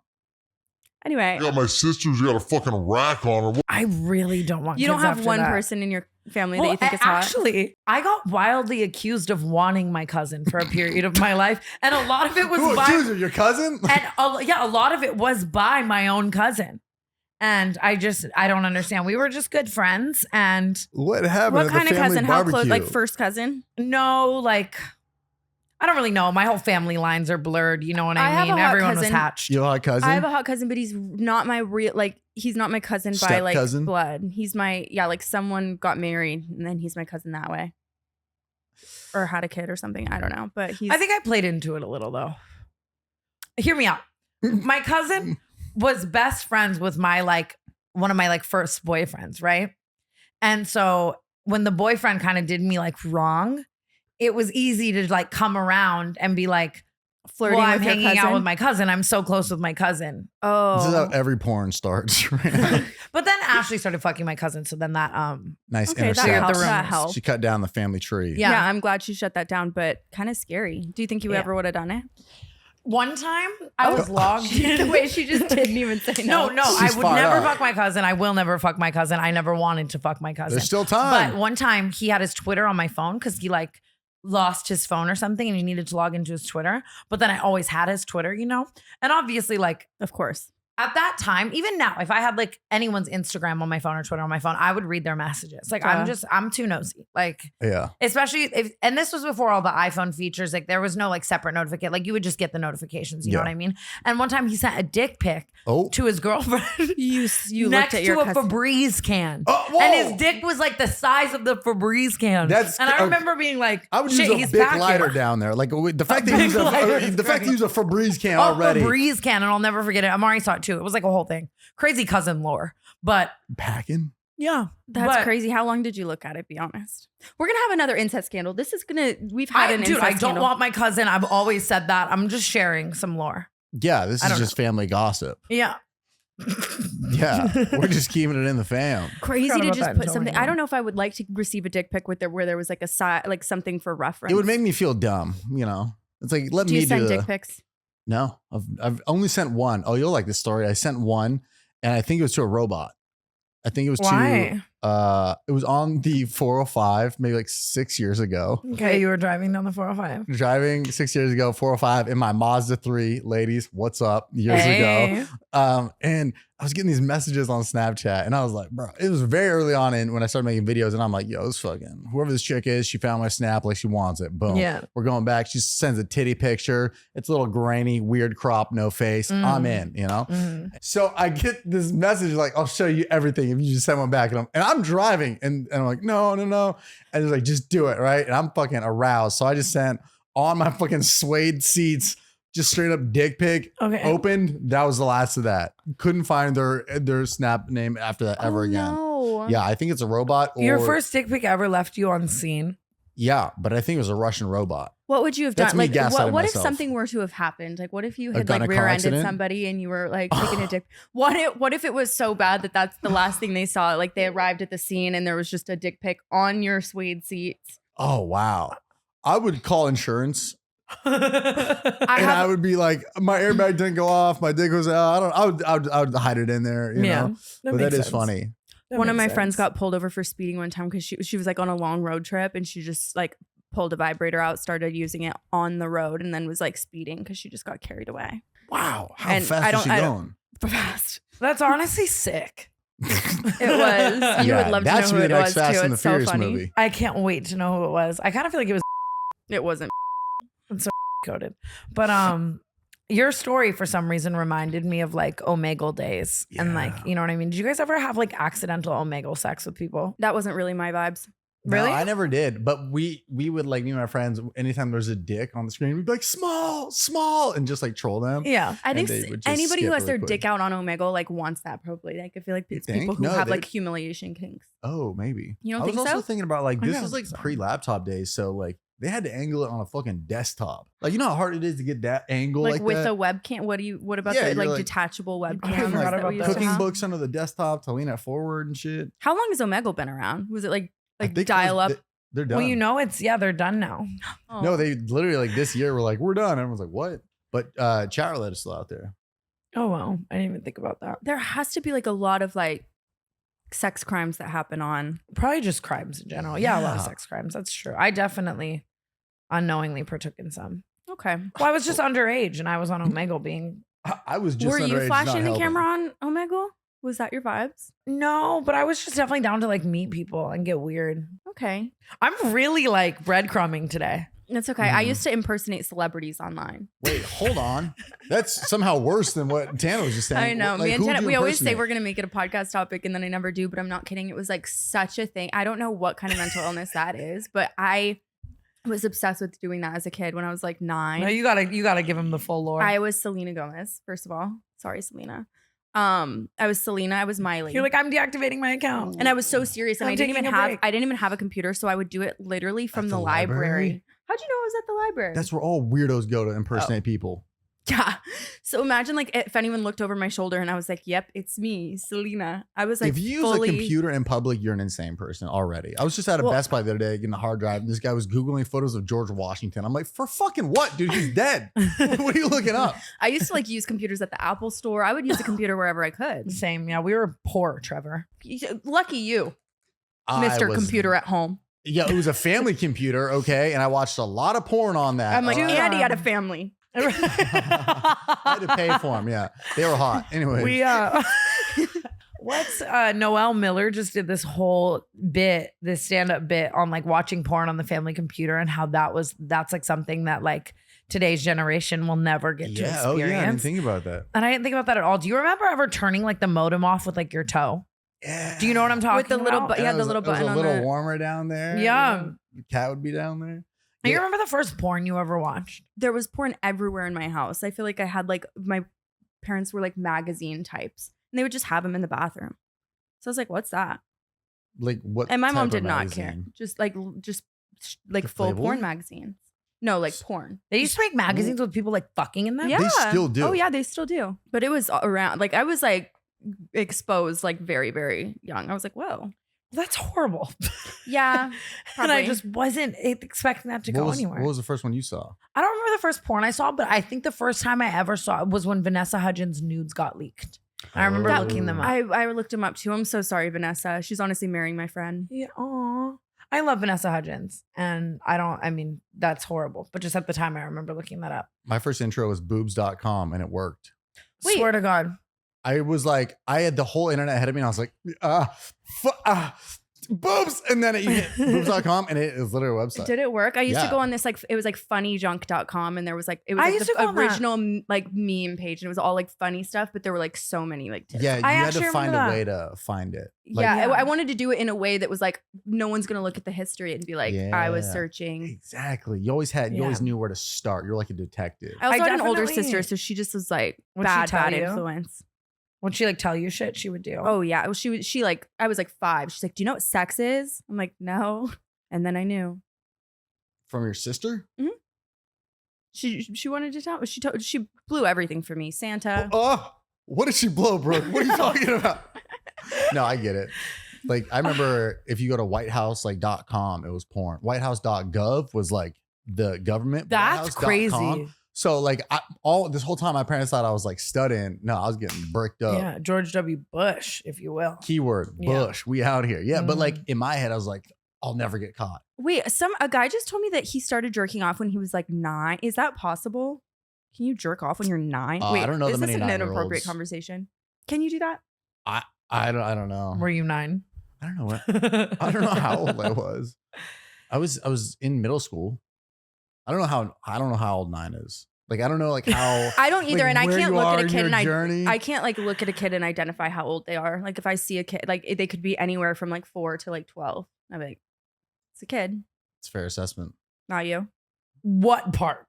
Anyway, You got my sister's got a fucking rack on her. I really don't want you don't kids have after one that. person in your family Well, that you think is hot. actually, I got wildly accused of wanting my cousin for a period of my life. And a lot of it was Who by accused her? Your cousin? and a lot of it was by my own cousin. And I don't understand. We were just good friends. And What happened What at kind the of family cousin? barbecue? How close? Like first cousin? no, like, I don't really know. My whole family lines are blurred. You know what I I have mean? a hot Everyone was cousin. hatched. Your hot cousin? I have a hot cousin, but he's not my real, like, he's not my cousin by Step like cousin? blood. He's my, like someone got married and then he's my cousin that way. Or had a kid or something. I don't know. But he's, I think I played into it a little though. Hear me out. My cousin was best friends with one of my first boyfriends, right? And so when the boyfriend kind of did me wrong, it was easy to come around and be like, flirting well, I'm with your hanging cousin. out with my cousin. I'm so close with my cousin. This is how Oh. every porn starts. Right? But then Ashley started fucking my cousin. So then that Nice Okay, that intercept. helps. The That rumors. helps. She cut down the family tree. Yeah. Yeah, I'm glad she shut that down, but kind of scary. Do you think you Yeah. ever would have done it? one time I was logged the in. way she just didn't even say No, no. I She's would fired never up. fuck my cousin. I will never fuck my cousin. I never wanted to fuck my cousin. There's still time. But one time he had his Twitter on my phone because he lost his phone or something and he needed to log into his Twitter. But then I always had his Twitter, you know? And obviously Of course. at that time, even now, if I had anyone's Instagram on my phone or Twitter on my phone, I would read their messages. I'm too nosy. Yeah. Especially and this was before all the iPhone features. There was no separate notification. You would just get the notifications. You know Yeah. what I mean? And one time he sent a dick pic Oh. to his girlfriend You next looked at your to a cousin. Febreze can. Oh, whoa. And his dick was the size of the Febreze can. That's- and I okay. remember being like, I would shit, use a he's big back lighter here. down there. The fact that big you use lighter is the fact that you use a Febreze can Oh, already. Febreze can, and I'll never forget it. Amari saw it too. It was a whole thing. Crazy cousin lore. But Packing. yeah. That's But- crazy. How long did you look at it? Be honest. We're gonna have another incest scandal. We've had an Dude, incest I don't scandal. want my cousin. I've always said that. I'm just sharing some lore. Yeah, this I is don't just family gossip. Yeah. Yeah, we're just keeping it in the fam. Crazy Forgot to about just that put until something. now. I don't know if I would like to receive a dick pic where there was a side, something for reference. It would make me feel dumb, you know. It's let Do me you send do dick pics? No, I've only sent one. Oh, you'll like this story. I sent one, and I think it was to a robot. I think it was Why? it was on the 405, maybe 6 years ago. Okay, you were driving down the 405. Driving 6 years ago, 405 in my Mazda 3, ladies. What's up? Years Hey. ago. And I was getting these messages on Snapchat, and I was like, bro, it was very early on in when I started making videos, and I'm like, yo, this fucking whoever this chick is, she found my Snap she wants it. Boom. Yeah. We're going back. She sends a titty picture. It's a little grainy, weird crop, no face. I'm in, you know? Mhm. So I get this message I'll show you everything if you just send one back. And I'm driving and I'm like, no. And it's just do it, right? And I'm fucking aroused. So I just sent on my fucking suede seats, just straight up dick pic, Okay. opened. That was the last of that. Couldn't find their Snap name after that ever again. No. Yeah, I think it's a robot. Or, Your first dick pic ever left you on scene. Yeah, but I think it was a Russian robot. What would you have That's done? me gaslighting What if myself. something were to have happened? What if you had got in a car rear-ended accident? somebody and you were taking a dick? What if it was so bad that that's the last thing they saw? They arrived at the scene and there was just a dick pic on your suede seats. Oh, wow. I would call insurance. I I would be like, my airbag didn't go off, my dick was out. I would hide it in there, you know. But that is funny. One of my friends got pulled over for speeding one time because she was on a long road trip and she just pulled a vibrator out, started using it on the road, and then was speeding because she just got carried away. Wow. How And fast I is don't- she I going? Fast. That's honestly sick. It was. You would love to know that should who be it the next was Fast too. and the It's so Furious funny. movie. I can't wait to know who it was. I kind of feel like it was It wasn't. coded. But your story for some reason reminded me of Omegle days. And Yeah. you know what I mean? Did you guys ever have accidental Omegle sex with people? That wasn't really my vibes. Really? No, I never did. But we would me and my friends, anytime there's a dick on the screen, we'd be like, small, and just troll them. Yeah. I And think they would just anybody who skip has their really dick quick. out on Omegle wants that probably. I feel like it's think? people who No, have they- humiliation kinks. Oh, maybe. You don't I was think also so? thinking about this don't is think so. pre-laptop days, so they had to angle it on a fucking desktop. You know how hard it is to get that angle With that? a webcam. What about Yeah, the you're detachable I webcams forgot that about we used those. to Cooking have? books under the desktop to lean it forward and shit. How long has Omegle been around? Was it I think it was- dial up? They're done. Well, you know, they're done now. Oh. No, they literally this year were we're done. Everyone's like, what? But chat roulette is still out there. Oh, wow. I didn't even think about that. There has to be like a lot of like sex crimes that happen on. Probably just crimes in general. Yeah, a lot of Yeah. sex crimes. That's true. I definitely unknowingly partook in some. Okay. Well, I was just underage and I was on Omegle being. I was just Were you underage, flashing not the camera helping. on Omegle? Was that your vibes? No, but I was just definitely down to like meet people and get weird. Okay. I'm really like breadcrumbing today. That's okay. I Mhm. used to impersonate celebrities online. Wait, hold on. That's somehow worse than what Tana was just saying. I know. Like, Me and who'd Tana, you we always say impersonate? we're going to make it a podcast topic and then I never do, but I'm not kidding. It was like such a thing. I don't know what kind of mental illness that is, but I was obsessed with doing that as a kid when I was like 9. No, you gotta give him the full lore. I was Selena Gomez, first of all. Sorry, Selena. I was Selena. I was Miley. You're like, I'm deactivating my account. and I was so serious, and I'm I didn't taking even a have break. I didn't even have a computer, so I would do it literally from At the the library. library? How'd you know I was at the library? That's where all weirdos go to impersonate people. Yeah. So imagine like if anyone looked over my shoulder and I was like, "Yep, it's me, Selena." I was like, If you use fully. a computer in public, you're an insane person already. I was just at a Well- Best Buy the other day getting a hard drive, and this guy was Googling photos of George Washington. I'm like, for fucking what, dude? He's dead. What are you looking up? I used to like use computers at the Apple store. I would use a computer wherever I could. Same. Yeah, we were poor, Trevor. Lucky you, I Mr. was- Computer at home. Yeah, it was a family computer, okay? And I watched a lot of porn on that. I'm like, all right? and he had a family. I had to pay for them. Yeah, they were hot. Anyway, We what's Noelle Miller just did this whole bit, this stand-up bit on like watching porn on the family computer and how that's like something that like today's generation will never get to experience. Oh yeah, I didn't think about that. And I didn't think about that at all. Do you remember ever turning like the modem off with like your toe? Yeah. Do you know what I'm talking With the little about? bu- yeah, the little It was button a on little the- warmer down there. Yeah. You know? The cat would be down there. Do you Yeah. remember the first porn you ever watched? There was porn everywhere in my house. I feel like I had like my parents were like magazine types, and they would just have them in the bathroom. So I was like, "What's that?" Like what? And my mom type of did not care. magazine? Just like The full Playboy? porn magazines. No, like porn. They used to make magazines with people like fucking in them. Yeah, They still do. Oh yeah, they still do. But it was around. Like I was like exposed like very very young. I was like, "Whoa, That's horrible. yeah." And I Probably. just wasn't expecting that to What go was, anywhere. what was the first one you saw? I don't remember the first porn I saw, but I think the first time I ever saw it was when Vanessa Hudgens' nudes got leaked. I remember That- looking them up. I looked him up too. I'm so sorry, Vanessa. She's honestly marrying my friend. Yeah, aw. I love Vanessa Hudgens, and I mean, that's horrible. But just at the time, I remember looking that up. My first intro was boobs.com and it worked. Wait. Swear to God. I was like, I had the whole internet ahead of me and I was like, boobs. And then you hit boobs.com and it is literally a website. Did it work? I used to Yeah. go on this like it was like funnyjunk.com and there was like it was I like used to go the on that. original like meme page and it was all like funny stuff, but there were like so many like tips. Yeah, you I had actually to find remember a that. way to find it. Like, yeah, Yeah. I wanted to do it in a way that was like no one's gonna look at the history and be like, I was Yeah. searching. exactly. You always Yeah. knew where to start. You're like a detective. I also I had an older definitely- sister, so she just was like What'd she bad tell you? influence. Would she like tell you shit she would do? Oh yeah, well, she like I was like 5. She's like, "Do you know what sex is?" I'm like, "No," and then I knew. From your sister? She wanted to tell. She blew everything for me. Santa. Oh, what did she blow, bro? What are you talking about? No, I get it. Like, I remember if you go to whitehouse.com, it was porn. Whitehouse.gov was like the government. That's Whitehouse.com. crazy. So like all this whole time, my parents thought I was like studying. No, I was getting bricked up. Yeah, George W. Bush, if you will. Keyword Yeah. Bush. We out here. Yeah, but like Mhm. in my head, I was like, I'll never get caught. Wait, a guy just told me that he started jerking off when he was like 9. Is that possible? Can you jerk off when you're 9? I Wait, don't know is that this many an inappropriate 9-year-olds. conversation? Can you do that? I don't know. Were you 9? I don't know what. I don't know how old I was. I was in middle school. I don't know how old 9 is. Like I don't know like how. I don't either, like, and I where can't you look are at a in kid your and journey. I can't like look at a kid and identify how old they are. Like if I see a kid, like they could be anywhere from like 4 to like 12. I'm like, it's a kid, It's a fair assessment. not you. What part?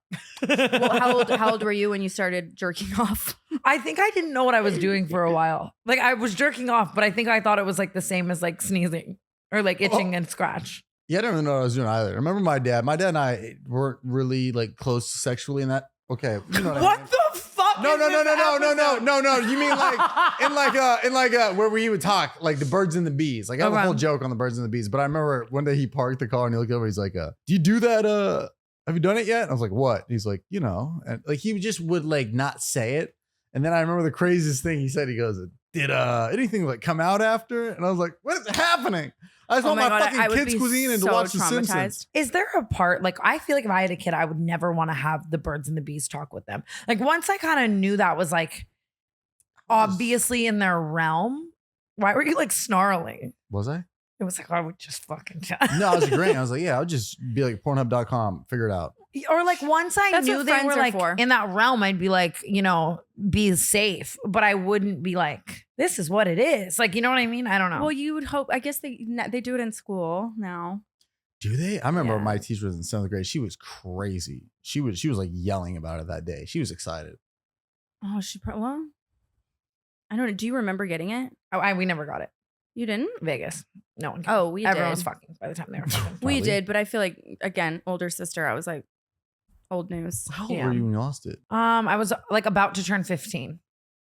Well, how old were you when you started jerking off? I think I didn't know what I was doing for a while. Like I was jerking off, but I think I thought it was like the same as like sneezing or like itching and scratch. Yeah, I don't even know what I was doing either. I remember my dad and I weren't really like close sexually in that. Okay, you know what I mean? What the fuck? No. is this episode? You mean like in like where we would talk like the birds and the bees. Like I have a Okay. whole joke on the birds and the bees. But I remember one day he parked the car and he looked over. He's like, "Do you do that? Have you done it yet?" And I was like, "What?" And he's like, "You know," and like he just would like not say it. And then I remember the craziest thing he said. He goes, "Did anything like come out after?" And I was like, "What is happening?" I just Oh want my my God, I fucking would kids' be cuisine and to so watch The traumatized. Simpsons. Is there a part like I feel like if I had a kid, I would never want to have the birds and the bees talk with them. Like once I kind of knew that was like obviously in their realm. Why were you like snarling? Was I? It was like I would just fucking No, I was agreeing. I was like, yeah, I'll just be like Pornhub.com, figure it out. or like once I That's knew what they friends were are like for. in that realm, I'd be like, you know, be safe, but I wouldn't be like, this is what it is. Like, you know what I mean? I don't know. Well, you would hope. I guess they do it in school now. Do they? I remember Yeah. my teacher was in 7th grade. She was crazy. She was like yelling about it that day. She was excited. Oh, well, I don't know. Do you remember getting it? We never got it. You didn't? Vegas. No one. Cared. Oh, we Everyone did. was fucking by the time they were fucking. We Probably. did, but I feel like again, older sister. I was like, old news. How old Yeah. were you when you lost it? I was like about to turn 15.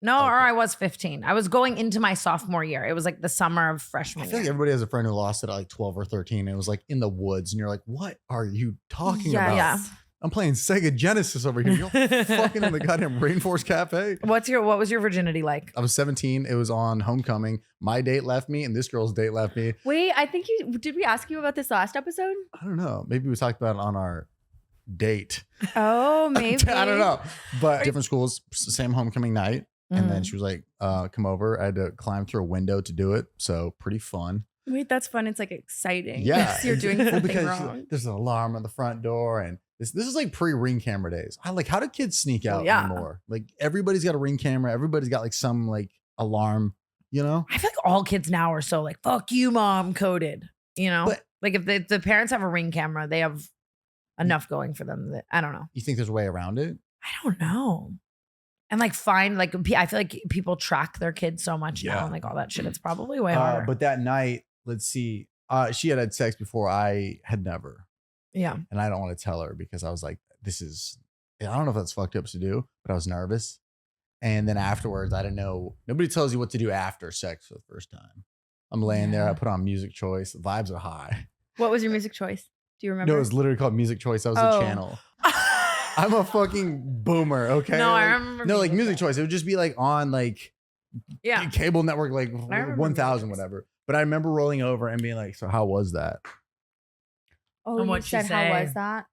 No, or Okay. I was 15. I was going into my sophomore year. It was like the summer of freshman I feel like year. everybody has a friend who lost it at like 12 or 13. It was like in the woods, and you're like, what are you talking Yes. about? Yeah. I'm playing Sega Genesis over here. You're fucking in the goddamn Rainforest Cafe. What was your virginity like? I was 17. It was on homecoming. My date left me, and this girl's date left me. Wait, I think did we ask you about this last episode? I don't know. Maybe we talked about it on our date. Oh, maybe. I don't know. But different schools, same homecoming night. And then Mhm. she was like, come over. I had to climb through a window to do it. So pretty fun. Wait, that's fun. It's like exciting. Yeah. You're doing Well, something because wrong. there's an alarm on the front door. And this is like pre-ring camera days. I like, how do kids sneak out yeah. anymore? Like everybody's got a ring camera. Everybody's got like some like alarm, you know? I feel like all kids now are so like, fuck you, mom coded. You know? But- like if the parents have a ring camera, they have enough going for them that I don't know. You think there's a way around it? I don't know. And like find like I feel like people track their kids so much Yeah. now and like all that shit. It's probably way harder. But that night, let's see. She had sex before. I had never. yeah. And I don't want to tell her because I was like, I don't know if that's fucked up to do, but I was nervous. And then afterwards, I didn't know. Nobody tells you what to do after sex for the first time. I'm laying there. Yeah. I put on music choice. The vibes are high. What was your music choice? Do you remember? No, it was literally called music choice. That was Oh. a channel. I'm a fucking boomer. Okay. No, I Like, remember No, like being music choice. It would just be like on like Yeah. cable network, like remember 1,000, music choice. whatever. But I remember rolling over and being like, so how was that? Oh, And you what'd she said how say? was that?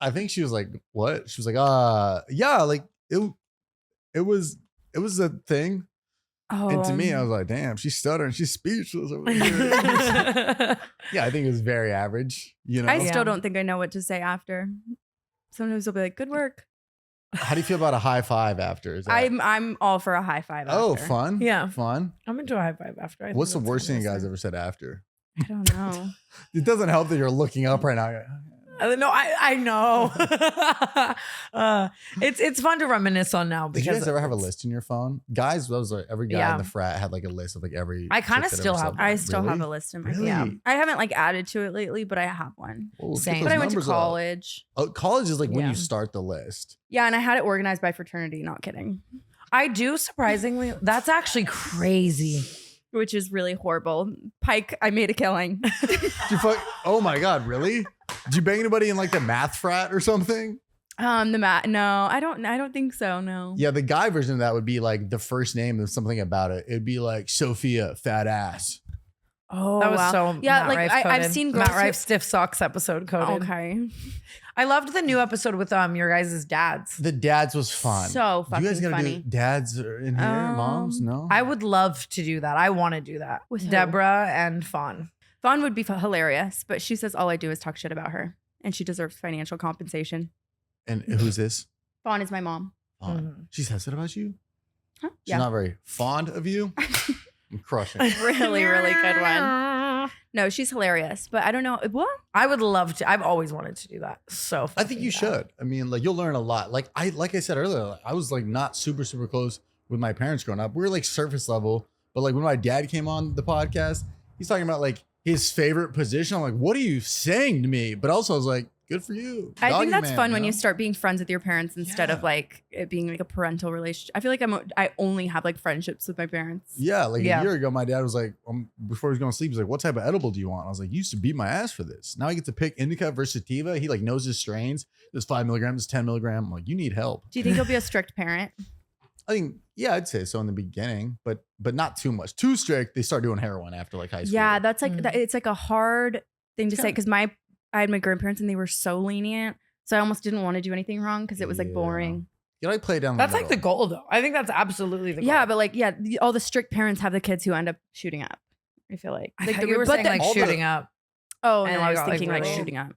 I think she was like, what? She was like, yeah, like it was a thing. Oh, And to me, I was like, damn, she's stuttering. She's speechless over here. Yeah, I think it was very average. You know? I Yeah. still don't think I know what to say after. Sometimes I'll be like, "Good work." How do you feel about a high five after? Is that, I'm all for a high five. oh, after. fun. Yeah. Fun. I'm into a high five after. I What's the think that's worst thing you guys nice. ever said after? I don't know. It doesn't help that you're looking up right now. No, I know. It's fun to reminisce on now Did because you guys ever have a it's- list in your phone? Guys, that was like every guy Yeah. in the frat had like a list of like every. I kinda chick that still ever have said- one. I still have Really? a list in my Really? Yeah. I haven't like added to it lately, but I have one. Well, let's get Same. those But I went to numbers up. college. Oh, college is like when Yeah. you start the list. Yeah, and I had it organized by fraternity. Not kidding. I do surprisingly. That's actually crazy. Which is really horrible. Pike, I made a killing. Did you fuck? Oh my god, really? Did you bang anybody in like the math frat or something? The mat. No, I don't think so. No. Yeah, the guy version of that would be like the first name of something about it. It'd be like Sophia, fat ass. Oh, That was wow. so Yeah, Matt like, Rife I've coded. seen Matt girls who- Rife stiff socks episode coded. Okay. I loved the new episode with your guys' dads. The dads was fun. So you guys fucking gotta funny. do dads are in here, moms? No. I would love to do that. I want to do that With who? Deborah and Fawn. Fawn would be hilarious, but she says all I do is talk shit about her, and she deserves financial compensation. And who's this? Fawn is my mom. Fawn. Mhm. She says it about you. Huh? She's not very fond of you. I'm crushing. Really, really good one. No, she's hilarious, but I don't know. What? I would love to. I've always wanted to do that. So I think you fucking bad. should. I mean, like you'll learn a lot. Like I said earlier, like, I was like not super close with my parents growing up. We were like surface level, but like when my dad came on the podcast, he's talking about like his favorite position. I'm like, what are you saying to me? But also I was like, good for you. I Doggy think that's man, fun when know? you start being friends with your parents instead of Yeah. like it being like a parental relationship. I feel like I only have like friendships with my parents. Yeah, like Yeah. a year ago, my dad was like, before he was going to sleep, he's like, what type of edible do you want? I was like, you used to beat my ass for this. Now I get to pick indica versus sativa. He like knows his strains. There's 5 milligrams, 10 milligram. I'm like, you need help. Do you think you'll be a strict parent? I think, yeah, I'd say so in the beginning, but not too much. Too strict. They start doing heroin after like high school. Yeah, that's like it's like a hard thing to say because I had my grandparents and they were so lenient, so I almost didn't want to do anything wrong because it was like boring. You like play down. That's like the goal, though. I think that's absolutely the goal. Yeah, but like all the strict parents have the kids who end up shooting up. I feel like I thought you were saying like shooting up. Oh And no, they I was got, like, thinking like really- shooting up.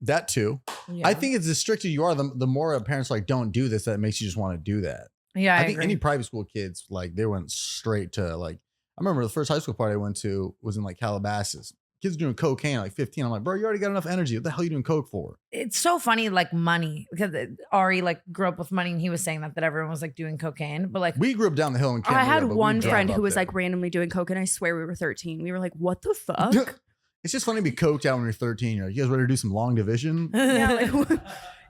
That too. Yeah. I think it's the stricter you are, the more parents like don't do this. That makes you just want to do that. Yeah, I think agree. any private school kids like they went straight to like. I remember the first high school party I went to was in like Calabasas. Kids doing cocaine at like 15. I'm like, bro, you already got enough energy. What the hell are you doing coke for? It's so funny, like money, because Ari like grew up with money, and he was saying that everyone was like doing cocaine, but like We grew up down the hill in Canada. I had but we one drove friend up who was there. like randomly doing coke, and I swear we were 13. We were like, "What the fuck?" It's just funny to be coked out when you're 13. You're like, you guys ready to do some long division? Yeah, like,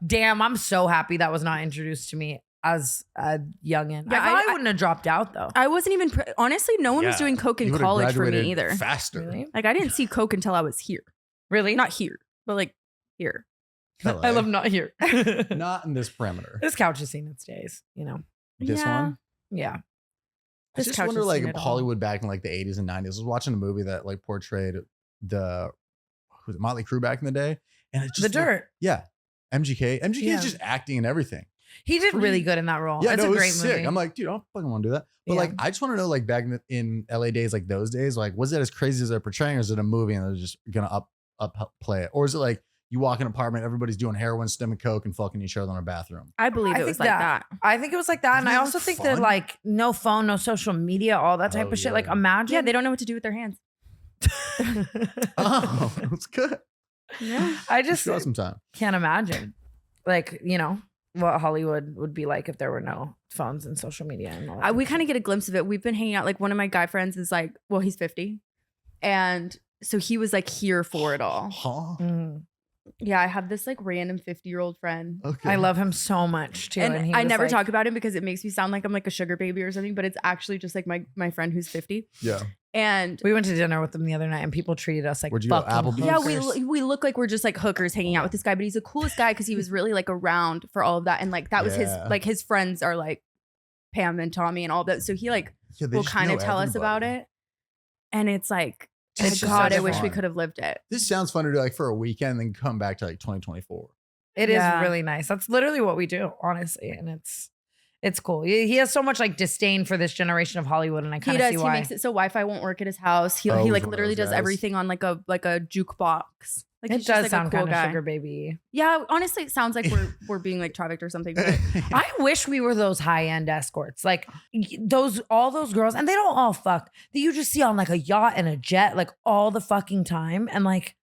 damn, I'm so happy that was not introduced to me as a youngin'. Yeah, I wouldn't have dropped out though. I wasn't even honestly. No one was Yeah. doing coke in You would've college for me graduated either. Faster. Really? Like I didn't see coke until I was here. Really? Not here, but like here. LA. I love not here. Not in this parameter. This couch has seen its days, you know. This Yeah. one. Yeah. I This just couch wonder has like seen it all. Hollywood back in like the 80s and 90s. I was watching a movie that like portrayed the who was it, Motley Crue back in the day. And it's The just Dirt. Yeah. MGK. MGK Yeah. is just acting and everything. He did Pretty- really good in that role. Yeah, it's no, a it great was sick. movie. I'm like, dude, I don't fucking want to do that. But Yeah. like, I just want to know, like, back in LA days, like those days, like, was it as crazy as they're portraying, or is it a movie and they're just gonna up play it, or is it like you walk in an apartment, everybody's doing heroin, stomach coke, and fucking each other in a bathroom? I believe I it think was like that. I think it was like that. Isn't And I that also think that fun? like no phone, no social media, all that type Oh, of shit. Like yeah. imagine. Yeah, they don't know what to do with their hands. Oh, that's good. Yeah. I Just just show us some time. can't imagine, like, you know, what Hollywood would be like if there were no phones and social media and all that. We kind of get a glimpse of it. We've been hanging out. Like one of my guy friends is like, well, he's 50, and so he was like here for it all. Huh? Mhm. Yeah, I have this like random 50-year-old friend. Okay. I love him so much too. And he I was never like- talk about him because it makes me sound like I'm like a sugar baby or something, but it's actually just like my friend who's 50. Yeah. And We went to dinner with them the other night, and people treated us like Where'd you go? fucking Applebee's? yeah, hookers. we look like we're just like hookers hanging out with this guy, but he's the coolest guy because he was really like around for all of that. And like that was Yeah. his friends are like Pam and Tommy and all that. So he like Yeah, they will just kind of know tell us about everybody. it. And it's like, It's just God, so I wish we fun. could have lived it. This sounds fun to do like for a weekend, and then come back to like 2024. It is Yeah. really nice. That's literally what we do, honestly, and it's cool. He has so much like disdain for this generation of Hollywood, and I He kind of does. see He why. makes it so Wi-Fi won't work at his house. He Oh, like he's one of literally those does guys. everything on like a jukebox. Like It he's just, does like, sound a cool kind of guy. sugar baby. Yeah, honestly, it sounds like we're being like trafficked or something. But I wish we were those high end escorts, like all those girls, and they don't all fuck. That you just see on like a yacht and a jet, like all the fucking time, and like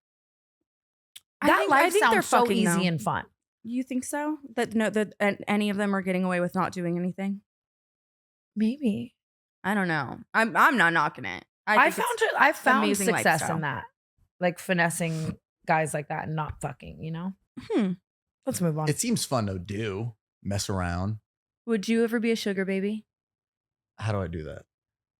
that I life think they're sounds so fucking, easy though. and fun. You think so? That any of them are getting away with not doing anything? Maybe I don't know. I'm not knocking it. I found amazing success lifestyle. in that, like finessing guys like that and not fucking. You know. Let's move on. It seems fun to do, mess around. Would you ever be a sugar baby? How do I do that?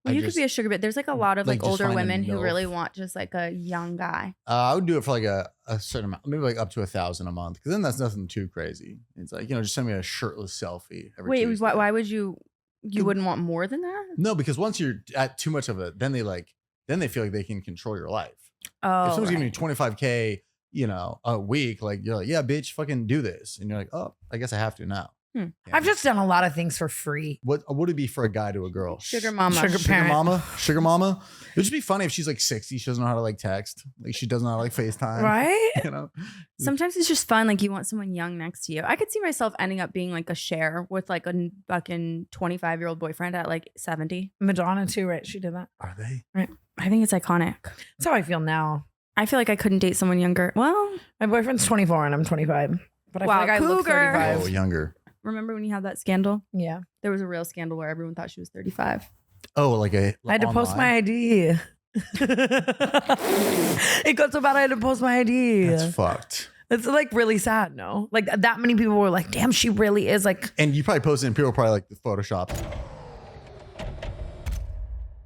Well, I you just- could be a sugar baby. There's like a lot of like, like just older find a women who MILF. really want just like a young guy. I would do it for like a certain amount, maybe like up to $1,000 a month, because then that's nothing too crazy. It's like, just send me a shirtless selfie every Wait, Tuesday. why would you wouldn't want more than that? No, because once you're at too much of it, then they feel like they can control your life. Oh, If someone's giving you right. $25K, a week, like you're like, yeah, bitch, fucking do this, and you're like, oh, I guess I have to now. Yeah. I've just done a lot of things for free. What would it be for a guy to a girl? Sugar mama. Sugar parent. Sugar mama. It would just be funny if she's like 60, she doesn't know how to like text, like she doesn't know how to like FaceTime, Right? You know, Sometimes it's just fun. Like you want someone young next to you. I could see myself ending up being like a share with like a fucking 25-year-old boyfriend at like 70. Madonna too, right? She did that. are they? I think it's iconic. That's how I feel now. I feel like I couldn't date someone younger. Well, My boyfriend's 24 and I'm 25. But I Wow, feel like I look cougar. 35. Oh, younger. remember when you had that scandal? Yeah. There was a real scandal where everyone thought she was 35. Oh, like I had to post my ID. It got so bad I had to post my ID. That's fucked. It's like really sad, no? Like that many people were like, damn, she really is like. And you probably posted, and people were probably like the Photoshop.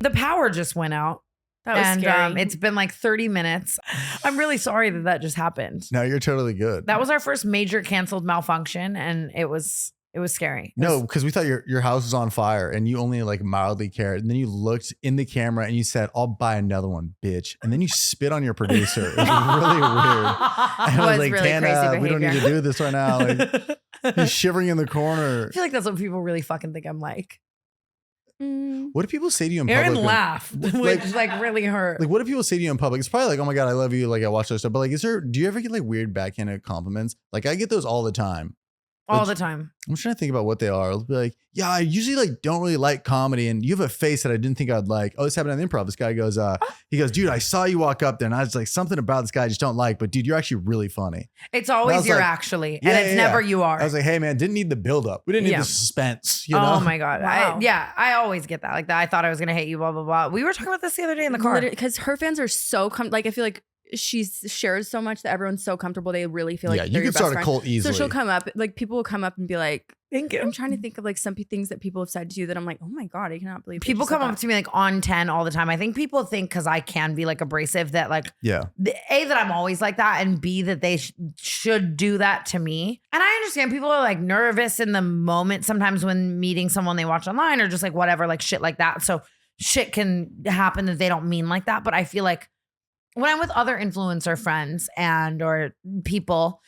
The power just went out. That was and scary. it's been like 30 minutes. I'm really sorry that just happened. No, you're totally good. That was our first major canceled malfunction, and it was It was scary. No, because we thought your house was on fire and you only like mildly cared. And then you looked in the camera and you said, "I'll buy another one, bitch." And then you spit on your producer. It was really weird. And I was like, really "Tana, crazy we don't need to behavior. do this right now." Like, he's shivering in the corner. I feel like that's what people really fucking think I'm like. What do people say to you in Aaron public? laughed, which like really hurt. Like, what do people say to you in public? It's probably like, "Oh my God, I love you." Like, I watch those stuff. But like, do you ever get like weird backhanded compliments? Like, I get those all the time. All the time. I'm trying to think about what they are. I'll be like, "Yeah, I usually like don't really like comedy, and you have a face that I didn't think I'd like." Oh, this happened on the improv. This guy goes, he goes, "Dude, I saw you walk up there, and I was like, something about this guy I just don't like, but dude, you're actually really funny." It's And I always was you're like, actually, yeah, and it's yeah, never yeah. you are. I was like, "Hey man, didn't need the build up. We didn't need Yeah. the suspense." You know? Oh my God. Wow. I always get that. Like that. I thought I was going to hate you, blah, blah, blah. We were talking about this the other day in the car. Because her fans are so like I feel like she's shares so much that everyone's so comfortable. They really feel like Yeah, they're you your can best start a friend. cult easily. So she'll come up, like people will come up and be like, Thank you. I'm trying to think of like some things that people have said to you that I'm like, oh my God, I cannot believe People come up to me like on 10 all the time. I think people think because I can be like abrasive that like, Yeah. A, that I'm always like that, and B, that they should do that to me. And I understand people are like nervous in the moment sometimes when meeting someone they watch online or just like whatever, like shit like that. So shit can happen that they don't mean like that. But I feel like when I'm with other influencer friends or people,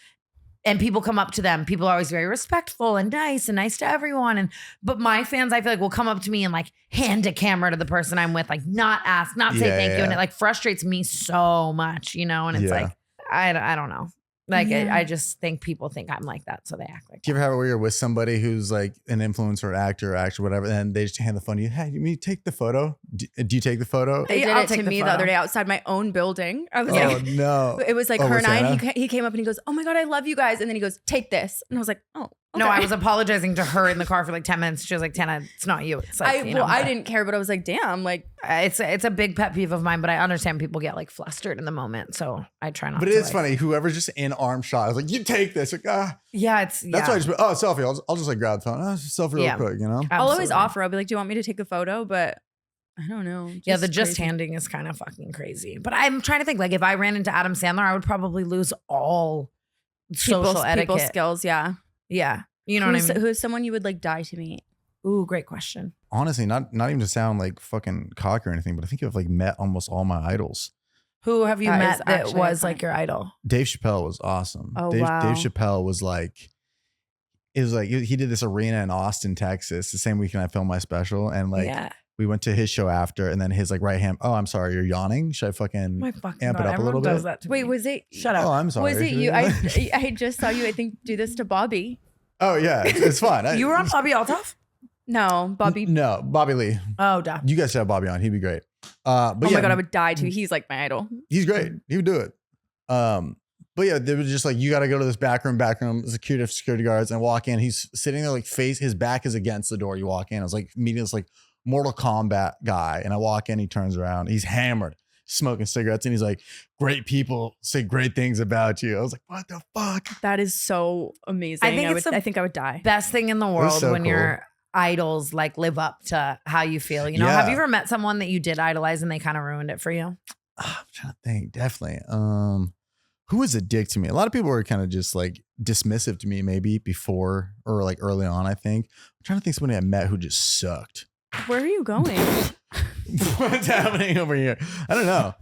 and people come up to them, people are always very respectful and nice to everyone. But my fans, I feel like, will come up to me and like hand a camera to the person I'm with, like not ask, not say thank you. And it like frustrates me so much, you know? And it's Yeah. like, I don't know. Like, Yeah. I just think people think I'm like that. So they act like Do you that. ever have it where you're with somebody who's like an influencer, actor, whatever, and they just hand the phone to you? "Hey, you mean take the photo? Do you take the photo?" They did I'll it take to the me the photo. other day outside my own building. I was Oh like, no. it was like Oh, her with and I, and Tana? he came up and he goes, "Oh my God, I love you guys." And then he goes, "Take this." And I was like, "Oh, okay." No, I was apologizing to her in the car for like 10 minutes. She was like, "Tana, it's not you." It's like, I didn't care, but I was like, damn, like It's a big pet peeve of mine, but I understand people get like flustered in the moment. So I try not But to. it is like- funny. Whoever's just in arm shot, I was like, "You take this." Like, Yeah, that's why I just selfie. I'll just like grab the phone. Just selfie real quick, you know? I'll always Absolutely. offer. I'll be like, "Do you want me to take a photo?" But I don't know. Yeah, the just crazy. handing is kind of fucking crazy. But I'm trying to think, like, if I ran into Adam Sandler, I would probably lose all social etiquette. people skills. Yeah, Yeah. You know what I mean? Who's someone you would like die to meet? Ooh, great question. Honestly, not even to sound like fucking cocky or anything, but I think I've like met almost all my idols. Who have you That met is that actually was iconic. like your idol? Dave Chappelle was awesome. Oh, Dave wow. Chappelle was like, it was like he did this arena in Austin, Texas, the same weekend I filmed my special, and like yeah. we went to his show after, and then his like right hand. "Oh, I'm sorry, you're yawning. Should I fucking My fucking amp it God, up a little everyone does bit?" that to Wait, me. was it? Shut Oh, up. I'm sorry. Was it you? I just saw you. I think do this to Bobby. Oh yeah, it's fun. You were on Bobby Altoff? No, Bobby. No, Bobby Lee. Oh, duh. You guys should have Bobby on. He'd be great. But Oh yeah, my God, I would die too. He's like my idol. he's great. He would do it. But yeah, they were just like, "You got to go to this back room, security guards," and walk in. He's sitting there like his back is against the door. You walk in. I was like meeting this like Mortal Kombat guy, and I walk in. He turns around. He's hammered, smoking cigarettes, and he's like, "Great people say great things about you." I was like, "What the fuck?" That is so amazing. I think it's the I think I would die. Best thing in the world so when cool. your idols like live up to how you feel. You know, Yeah. have you ever met someone that you did idolize and they kind of ruined it for you? I'm trying to think. Definitely. Who was a dick to me? A lot of people were kind of just like dismissive to me, maybe before or like early on. I think I'm trying to think of somebody I met who just sucked. Where are you going? What's happening over here? I don't know.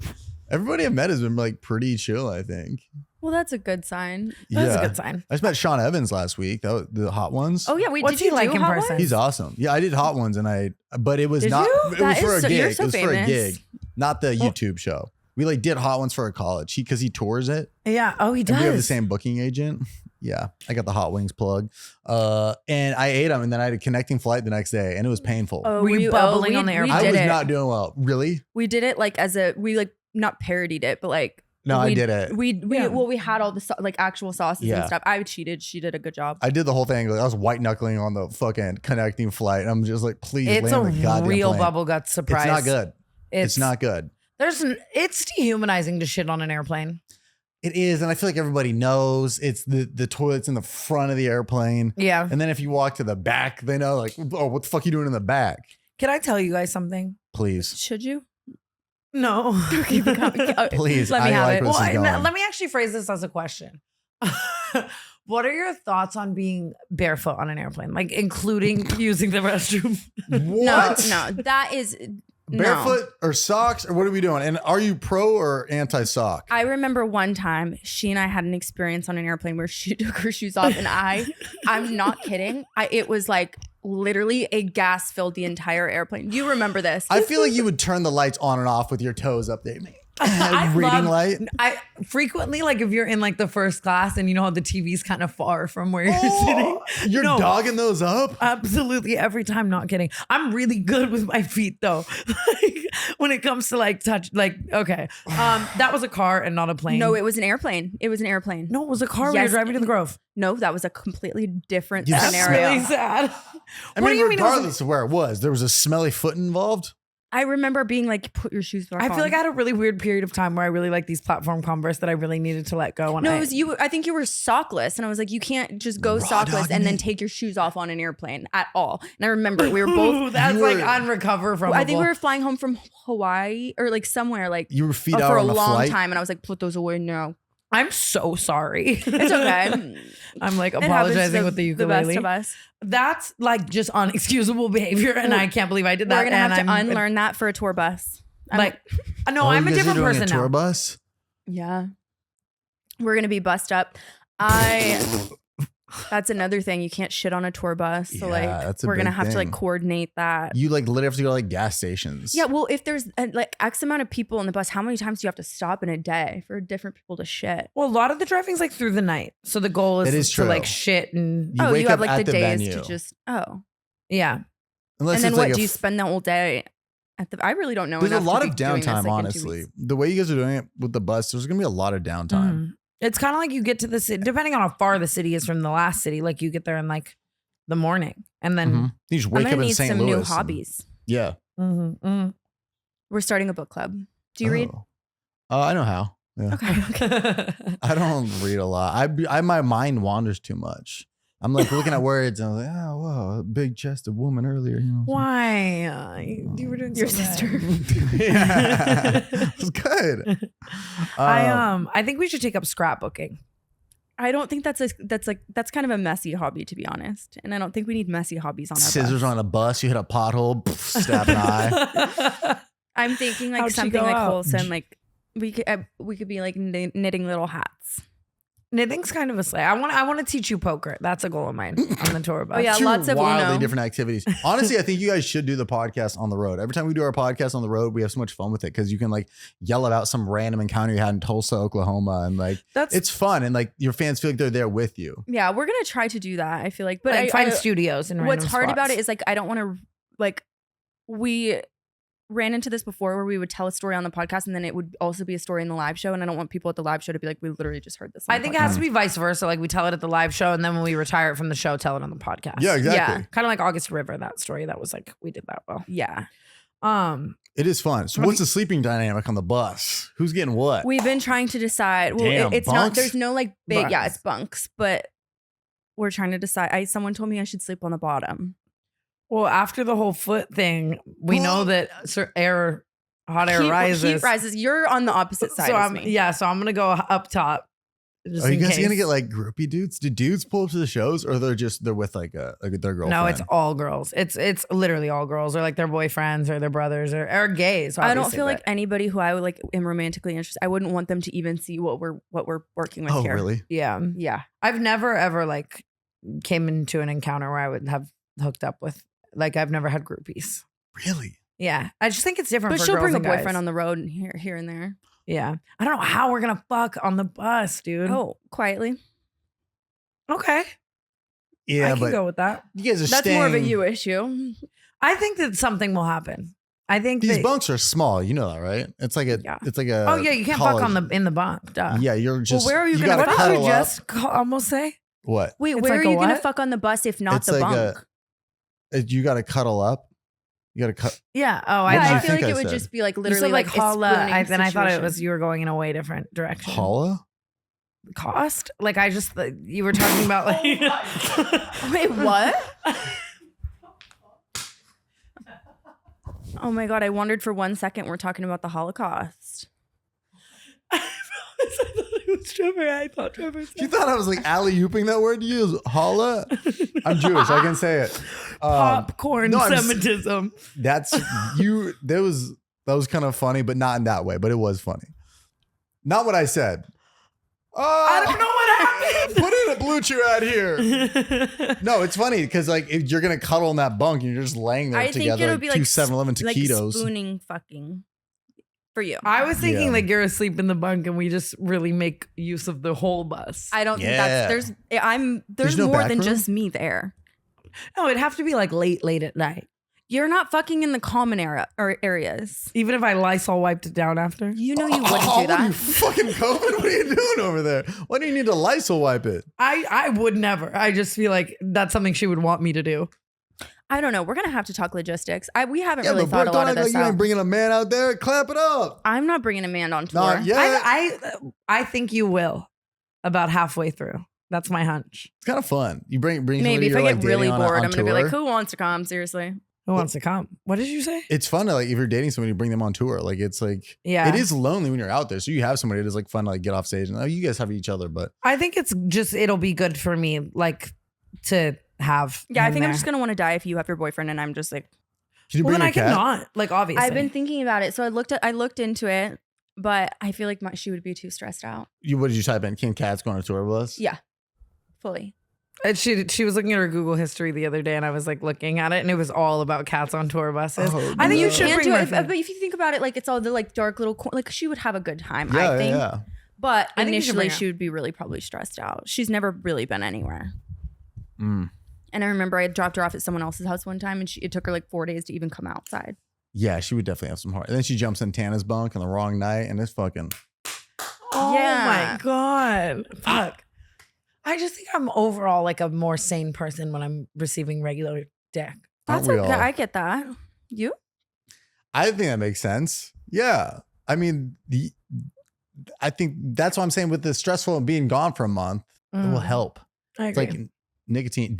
Everybody I've met has been like pretty chill, I think. Well, that's a good sign. That's a good sign. I just met Sean Evans last week. That was the Hot Ones. Oh yeah, wait. What's did you he like do in Hot person? Ones? He's awesome. Yeah, I did Hot Ones but it was Did not, you? it That was for is a so- gig. you're It so was for a famous. gig, not the YouTube show. We like did Hot Ones for a college because he tours it. Yeah. Oh, he And does. we have the same booking agent. Yeah, I got the hot wings plug. And I ate them, and then I had a connecting flight the next day, and it was painful. Oh, Were you bubbling we- on the we airplane? I did was it. not doing well. Really? We did it like we like not parodied it, but like No, I we- did it. We had all the like actual sauces Yeah. and stuff. I cheated. She did a good job. I did the whole thing. Like, I was white knuckling on the fucking connecting flight. And I'm just like, please It's land a the goddamn real plane. bubble gut surprise. It's not good. It's not good. It's dehumanizing to shit on an airplane. It is, and I feel like everybody knows. It's the toilet's in the front of the airplane. Yeah. And then if you walk to the back, they know like, "Oh, what the fuck are you doing in the back?" Can I tell you guys something? Please. Should you? No. Please. Let me I have like it. where this is Well, going. let me actually phrase this as a question. What are your thoughts on being barefoot on an airplane? Like including using the restroom? What? No, that is Barefoot or socks or what are we doing? And are you pro or anti-sock? I remember one time she and I had an experience on an airplane where she took her shoes off and I'm not kidding. It was like literally a gas filled the entire airplane. Do you remember this? I feel like you would turn the lights on and off with your toes up there. I Reading love- light. I frequently, like if you're in like the first class and you know how the TV's kind of far from where you're sitting. You're No. dogging those up? Absolutely every time, not kidding. I'm really good with my feet though. Like when it comes to like touch, like, okay. That was a car and not a plane. No, it was an airplane. It was an airplane. No, it was a car. We were Yes. driving to the Grove. No, that was a completely different Yes. That's scenario. really sad. I What mean, do you mean it was a- regardless of where it was, there was a smelly foot involved. I remember being like, put your shoes back I on. feel like I had a really weird period of time where I really liked these platform Converse that I really needed to let go. And No, it was you. I think you were sockless, and I was like, you can't just go Raw sockless dogging and then it. take your shoes off on an airplane at all. And I remember we were both. Ooh, that's You like were- unrecover from. I think we were flying home from Hawaii or like somewhere like You were feet out for a on a long flight. time, and I was like, put those away now. I'm so sorry. It's okay. I'm like It happens apologizing to with the the best ukulele. of us. That's like just unexcusable behavior, and I can't believe I did that. We're gonna have and to I'm unlearn that for a tour bus. Like, no, Oh, I'm a you guys are different doing person a tour now. bus? Yeah. We're gonna be bussed up. That's another thing. You can't shit on a tour bus. So Yeah, that's a we're gonna big have to thing. like coordinate that. You like literally have to go to like gas stations. Yeah, well, if there's like X amount of people in the bus, how many times do you have to stop in a day for different people to shit? Well, a lot of the driving's like through the night, so the goal is, It is to true. like shit and You wake you have up like at the the days venue. to just yeah. Unless and then it's what like do you spend the whole day at the? I really don't know. There's a enough to lot be of doing this, downtime, like, in 2 honestly. weeks. The way you guys are doing it with the bus, there's gonna be a lot of downtime. Mhm. It's kind of like you get to the city, depending on how far the city is from the last city. Like you get there in like the morning, and then Mhm. You just I'm wake gonna up in need St. some Louis. new and- hobbies. Yeah. We're starting a book club. Do you read? I know how. Yeah. Okay. I don't read a lot. My mind wanders too much. I'm like looking at words and I was like, oh, whoa, a big chested woman earlier. You know. Why? You were doing Your so bad. sister. Yeah. It's good. I think we should take up scrapbooking. I don't think that's kind of a messy hobby, to be honest. And I don't think we need messy hobbies on our Scissors bus. on a bus. You hit a pothole, stab an eye. I'm thinking like How'd she something go like out? wholesome. Like we could be like knitting little hats. Knitting's kind of a slay. I want to teach you poker. That's a goal of mine on the tour bus. Oh, yeah, Two lots of wildly Uno. different activities. Honestly, I think you guys should do the podcast on the road. Every time we do our podcast on the road, we have so much fun with it because you can like yell about some random encounter you had in Tulsa, Oklahoma, and like That's it's fun and like your fans feel like they're there with you. Yeah, we're gonna try to do that. I feel like, but like find I, studios and what's random hard about spots. it is like I don't want to like we ran into this before where we would tell a story on the podcast and then it would also be a story in the live show, and I don't want people at the live show to be like, we literally just heard this. On I the think it podcast. has to be vice versa. Like we tell it at the live show, and then when we retire it from the show, tell it on the podcast. Yeah, exactly. Yeah. Kind of like August River, that story. That was like we did that well. Yeah, It is fun. So what's the sleeping dynamic on the bus? Who's getting what? we've been trying to decide. Well, Damn, it's not. bunks? There's no like big. Yeah, Bunks. it's bunks, but we're trying to decide. Someone told me I should sleep on the bottom. Well, after the whole foot thing, we know that hot air rises. Heat rises. You're on the opposite side So as I'm me. yeah. So I'm gonna go up top. Just Are you in guys case. gonna get like groupie dudes? Do dudes pull up to the shows, or they're with like their girlfriend? No, it's all girls. It's literally all girls, or like their boyfriends, or their brothers, or gays. I don't obviously, feel like but- anybody who I would like am romantically interested. I wouldn't want them to even see what we're working with Oh, here. really? Yeah, Yeah. I've never ever like came into an encounter where I would have hooked up with. Like I've never had groupies. Really? Yeah, I just think it's different. But for she'll girls bring a and guys. boyfriend on the road and here and there. Yeah, I don't know how we're gonna fuck on the bus, dude. Oh, quietly. Okay, I Yeah, can but go with that. you guys are That's staying. more of a you issue. I think that something will happen. I think These that, bunks are small. You know that, right? It's like a. Yeah. It's like a. Oh yeah, you can't fuck college- in the bunk. Duh. Yeah, you're just. where are you you gonna gotta What did you cuddle up. just almost say? What? Wait, It's where like are a you gonna what? fuck on the bus if not It's the like bunk? You got to cuddle up. You got to cut. Yeah. Oh, What Yeah, did you I feel think like I it would said? just be like You literally said like a holla. spooning Then I thought it situation. was you were going in a way different direction. Holla? Cost? Like I just you were talking about like. Wait, what? Oh my god! I wondered for 1 second we're talking about the Holocaust. I thought it was Trevor. I thought Trevor You said thought I was like alley-ooping that word you use? Holla? I'm Jewish. I can say it. popcorn no, I'm Semitism. That's you. That was kind of funny, but not in that way. But it was funny. Not what I said. I don't know what happened. Put in a blue chew out here. No, it's funny because like if you're gonna cuddle in that bunk and you're just laying there I think together, it'll like be two like 7-Eleven like taquitos. spooning fucking for you. I was thinking Yeah. like you're asleep in the bunk and we just really make use of the whole bus. I don't think Yeah. that's there's no more back than room? just me there. No, it'd have to be like late at night. You're not fucking in the common areas. Even if I Lysol wiped it down after. You know you wouldn't do What are you that. fucking COVID? What are you doing over there? Why do you need to Lysol wipe it? I would never. I just feel like that's something she would want me to do. I don't know. We're gonna have to talk logistics. We haven't Yeah, really but thought Brooke, a don't lot of act like this you ain't out. bringing a man out there. Clap it up. I'm not bringing a man on tour. Not yet. I think you will about halfway through. That's my hunch. It's kind of fun. You bring Maybe somebody if you're, I like, get really dating bored, on I'm gonna be tour. like, "Who wants to come?" Seriously. Who wants to come? What did you say? It's fun to like if you're dating somebody, you bring them on tour. Like it's like Yeah. it is lonely when you're out there. So you have somebody. It is like fun to like get off stage and you guys have each other. But I think it'll be good for me, like to have. Yeah, I him think I'm there. just gonna want to die if you have your boyfriend and I'm just like. can you Well, bring then a I could cat? not. Like obviously, I've been thinking about it, so I looked into it, but I feel like she would be too stressed out. What did you type in? Can cats go on a tour with us? Yeah, fully. And she was looking at her Google history the other day, and I was like looking at it, and it was all about cats on tour buses. Oh, I think no. you should Can't bring do my it, friend. but if you think about it, like it's all the like dark little like she would have a good time. Yeah, I think, yeah. but I think you should initially bring her. she would be really probably stressed out. She's never really been anywhere. Mm. And I remember I dropped her off at someone else's house one time, and it took her like 4 days to even come outside. Yeah, she would definitely have some heart. And then she jumps in Tana's bunk on the wrong night, and it's fucking. Oh Yeah. my god! Fuck. I just think I'm overall like a more sane person when I'm receiving regular dick. Aren't That's we okay. all? I get that. You? I think that makes sense. Yeah, I mean, I think that's what I'm saying with the stressful and being gone for a month. It will help. I It's agree. like nicotine,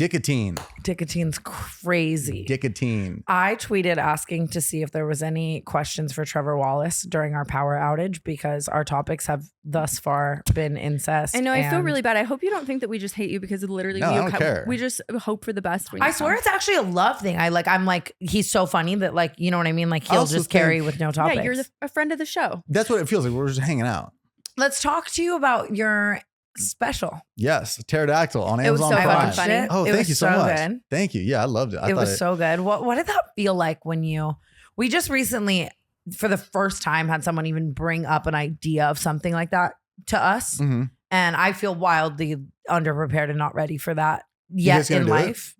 Dicotine's crazy. nicotine. I tweeted asking to see if there was any questions for Trevor Wallace during our power outage because our topics have thus far been incest. I know. I feel and- really bad. I hope you don't think that we just hate you because literally No, I don't care. we just hope for the best. When you I swear come. it's actually a love thing. I'm like, he's so funny that like, you know what I mean? Like I he'll also just carry think- with no topics. Yeah, you're a friend of the show. That's what it feels like. We're just hanging out. Let's talk to you about your special. Yes, pterodactyl on It was Amazon so Prime. fucking funny. Oh, It thank was you so so much. good. Thank you. Yeah, I loved it. I It thought was so good. What did that feel like when we just recently, for the first time, had someone even bring up an idea of something like that to us? Mhm. And I feel wildly underprepared and not ready for that guys yet gonna in do it? life.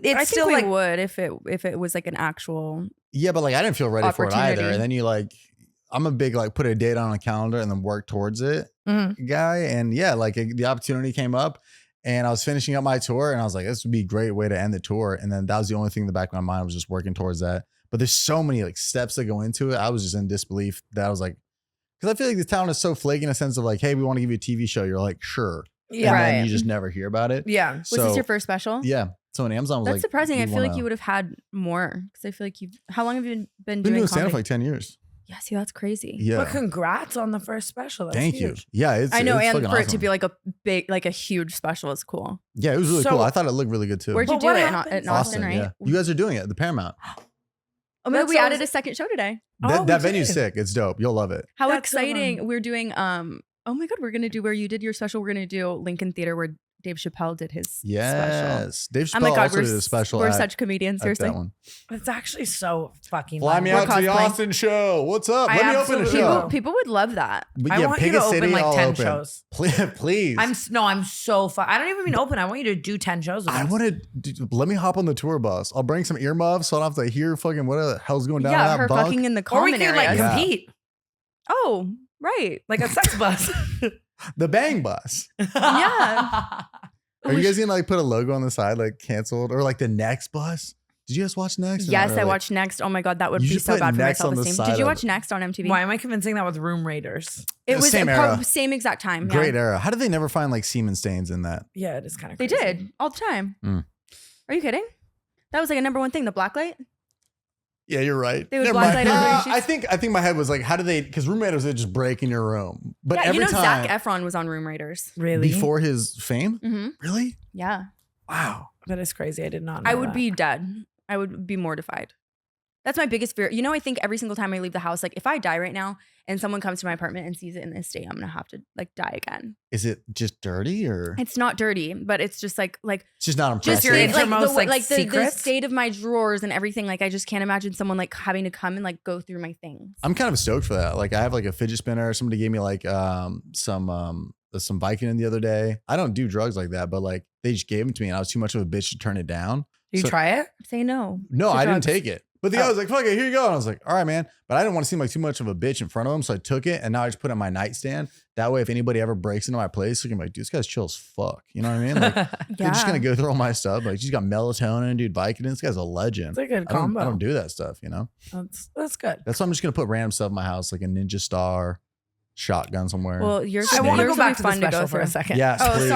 It's I still think we like would if it was like an actual. Yeah, but like I didn't feel ready for it either. Opportunity. And then you like, I'm a big like put a date on a calendar and then work towards it Mhm. guy. And yeah, like the opportunity came up and I was finishing up my tour and I was like, this would be a great way to end the tour. And then that was the only thing in the back of my mind was just working towards that. But there's so many like steps that go into it. I was just in disbelief that I was like, because I feel like the town is so flaky in a sense of like, hey, we want to give you a TV show. You're like, sure. Yeah. And then Right. you just never hear about it. Yeah. Was this your first special? Yeah. So when Amazon was That's like, surprising. we I feel like wanna- you would have had more because I feel like How long have you been been doing doing stand comedy? for like 10 years. Yeah, see, that's crazy. Yeah. But congrats on the first special. That's Thank you. huge. Yeah. It's, I know, it's and fucking for it awesome. to be like a big, like a huge special is cool. Yeah, it was really So- cool. I thought it looked really good too. Where'd you But do what it? happens- In Austin, right? Yeah. You guys are doing it at the Paramount. Oh my God, That's we so- added a second show today. Oh, That we venue's did. sick. It's dope. You'll love it. How That's so exciting! fun. We're doing. Oh my God, we're gonna do where you did your special. We're gonna do Lincoln Theater where Dave Chappelle did his special. Yes. Dave Chappelle Oh my God, also did a special we're at, such comedians. at Seriously, that one. It's actually so fucking Fly fun. me We're out to the cosplaying. Austin show. What's up? I Let me open a absolutely show. will. people would love that. But I yeah, want pick you a to city, open like I'll 10 open. shows. Please. I'm so fun. I don't even mean open. I want you to do 10 shows with I us. want to let me hop on the tour bus. I'll bring some earmuffs so I don't have to hear fucking what the hell's going down in Yeah, that her bunk. fucking in the Or we common could like areas. Yeah. compete Oh, right. like a sex bus. The Bang Bus. Yeah. Are you guys gonna like put a logo on the side like canceled or like the Next Bus? Did you guys watch Next? or not Yes, I really? watched Next. Oh my God, that would You be should so put bad for my Next on the self-esteem. side Did you of watch it. Next on MTV? Why am I convincing that with Room Raiders? It was Same era. same exact time. Yeah. Great era. How did they never find like semen stains in that? Yeah, it is kind of They did all the time. Mm. Are you kidding? That was like a number one thing. The blacklight. Yeah, you're right. They would Never blindside mind. everybody. I think my head was like, how do they? Because Room Raiders they just break in your room, but Yeah, every time Zac Efron was on Room Raiders. Really? before his fame, Mm-hmm. really? Yeah. Wow. That is crazy. I did not know I would that. be dead. I would be mortified. That's my biggest fear. You know, I think every single time I leave the house, like if I die right now and someone comes to my apartment and sees it in this state, I'm gonna have to like die again. Is it just dirty or It's not dirty, but it's just like it's just not just impressive? your like, innermost, like, the secrets? state of my drawers and everything. Like I just can't imagine someone like having to come and like go through my things. I'm kind of stoked for that. Like I have like a fidget spinner. Somebody gave me like some Vicodin the other day. I don't do drugs like that, but like they just gave them to me and I was too much of a bitch to turn it down. Did you So- try it? Say no. No, to I didn't drugs. take it. But the guy was like, fuck it, here you go. And I was like, all right, man. But I didn't want to seem like too much of a bitch in front of him. So I took it and now I just put it on my nightstand. That way, if anybody ever breaks into my place, they can be like, dude, this guy's chill as fuck. You know what I mean? Like, they're just going to go through all my stuff. Like, she's got melatonin, dude, Vicodin. This guy's a legend. It's a good I don't, combo. I don't do that stuff, you know? That's good. That's why I'm just going to put random stuff in my house, like a Ninja Star, shotgun somewhere. Well, yours. I want to yours go will be back to the fun to special go for a through. second. yes, Oh, please.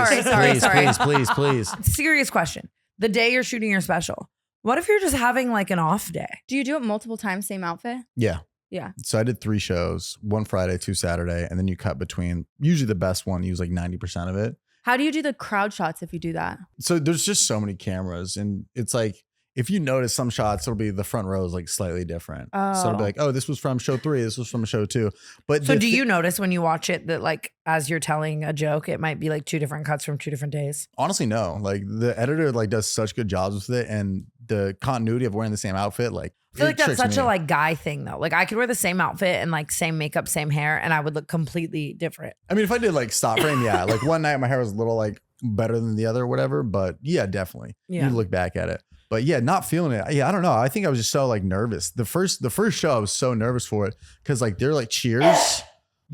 sorry, Please. Serious question. The day you're shooting your special, what if you're just having like an off day? Do you do it multiple times, same outfit? Yeah. Yeah. So I did 3 shows, 1 Friday, 2 Saturday, and then you cut between, usually the best one, use like 90% of it. How do you do the crowd shots if you do that? So there's just so many cameras and it's like, if you notice some shots, it'll be the front row is like slightly different. So it'll be Oh. like, oh, this was from show 3. This was from show 2. But So the do thi- you notice when you watch it that like as you're telling a joke, it might be like 2 different cuts from 2 different days? honestly, no, like the editor like does such good jobs with it and the continuity of wearing the same outfit. Like, I feel like it that's tricks such me. a like guy thing though. Like I could wear the same outfit and like same makeup, same hair, and I would look completely different. I mean, if I did like stop frame, yeah, like one night my hair was a little like better than the other or whatever, but yeah, definitely. Yeah. You look back at it. But yeah, not feeling it. Yeah, I don't know. I think I was just so like nervous. The first show I was so nervous for it because like they're like cheers.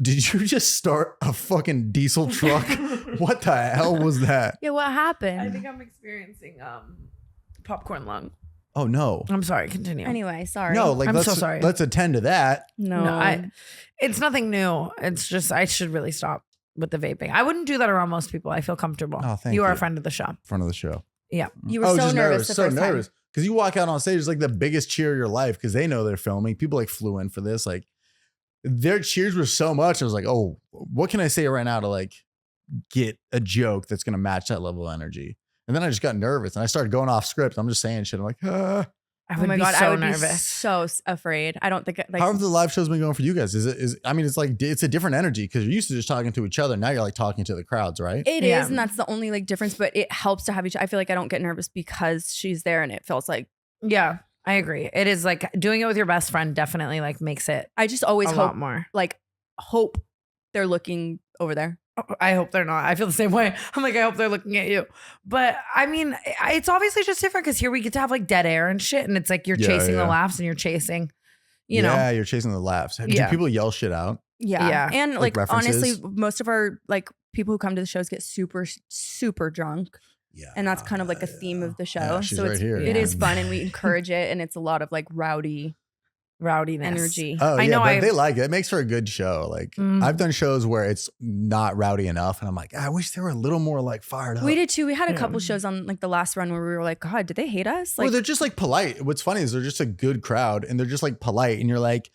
Did you just start a fucking diesel truck? What the hell was that? Yeah, what happened? I'm experiencing popcorn lung. Oh no. I'm sorry, continue. Anyway, sorry. No, like I'm let's so sorry. let's attend to that. no. It's nothing new. It's just I should really stop with the vaping. I wouldn't do that around most people. I feel comfortable. Oh, thank you are you. a friend of the show. Front of the show. Yeah. You were so just nervous the so first time. nervous. Because you walk out on stage, it's like the biggest cheer of your life because they know they're filming. People like flew in for this. Like their cheers were so much. I was like, oh, what can I say right now to like get a joke that's gonna match that level of energy? And then I just got nervous and I started going off script. I'm just saying shit. I'm like, I Oh would my be god, so I would be nervous. so afraid. I don't think like how have the live shows been going for you guys? I mean, it's like it's a different energy because you're used to just talking to each other. Now you're like talking to the crowds, right? it is, Yeah. and that's the only like difference. But it helps to have each. I feel like I don't get nervous because she's there, and it feels like Yeah, I agree. It is like doing it with your best friend definitely like makes it I just always a hope lot more. hope they're looking over there. I hope they're not. I feel the same way. I'm like, I hope they're looking at you. But I mean, it's obviously just different because here we get to have like dead air and shit. And it's like you're Yeah, chasing the yeah. laughs and you're chasing, you yeah, know. you're chasing the laughs. Do Yeah. people yell shit out? Yeah, Yeah. and Like like honestly, references? most of our like people who come to the shows get super drunk, Yeah. and that's kind of like a theme of the show. Yeah, she's so right it's here. it Yeah. is fun, and we encourage it, and it's a lot of like rowdy Rowdiness. energy. Oh, I yeah, know but they like it. It makes for a good show. Like Mm. I've done shows where it's not rowdy enough, and I'm like, I wish they were a little more like fired up. We did too. We had a Yeah. couple shows on like the last run where we were like, God, did they hate us? Well, Like, they're just like polite. What's funny is they're just a good crowd, and they're just like polite, and you're like,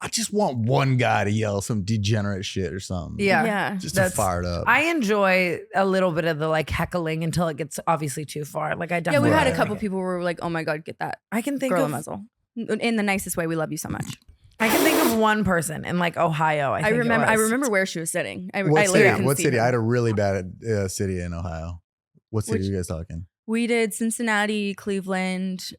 I just want one guy to yell some degenerate shit or something. Yeah. yeah. just to fire it up. I enjoy a little bit of the like heckling until it gets obviously too far. Like I Yeah, definitely we had a Right. couple people who were like, oh my God, get that I can think girl a of muzzle. In the nicest way, we love you so much. I can think of one person in like Ohio. I remember where she was sitting. I what literally city? can What see city? her. I had a really bad city in Ohio. What city Which- are you guys talking? We did Cincinnati, Cleveland.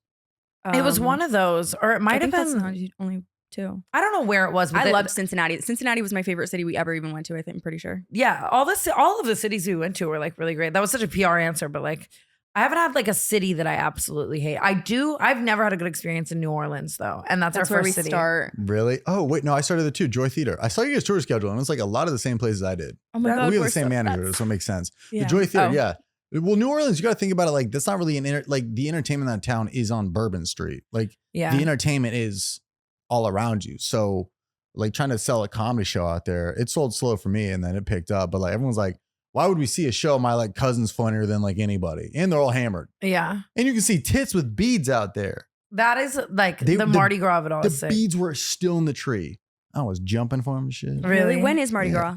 It was one of those, or it might have been. only two. I don't know where it was. But I loved Cincinnati. Cincinnati was my favorite city we ever even went to. I'm pretty sure. Yeah, all of the cities we went to were like really great. That was such a PR answer, but like I haven't had like a city that I absolutely hate. I've never had a good experience in New Orleans though, and that's That's our where first we city. start. Really? Oh wait, no, I started there too. Joy Theater. I saw you guys tour schedule, and it's like a lot of the same places I did. Oh my Yeah, God, we have we're the same so- manager, that's- so it makes sense. Yeah. The Joy Theater, Oh. yeah. Well, New Orleans, you got to think about it like that's not really like the entertainment in that town is on Bourbon Street. Like Yeah. the entertainment is all around you. So like trying to sell a comedy show out there, it sold slow for me and then it picked up. But like everyone's like, why would we see a show? My like cousin's funnier than like anybody, and they're all hammered, Yeah. and you can see tits with beads out there. That is like They- the Mardi Gras of it all. The is sick. beads were still in the tree. I was jumping for them and shit. Really? When is Mardi Yeah. Gras?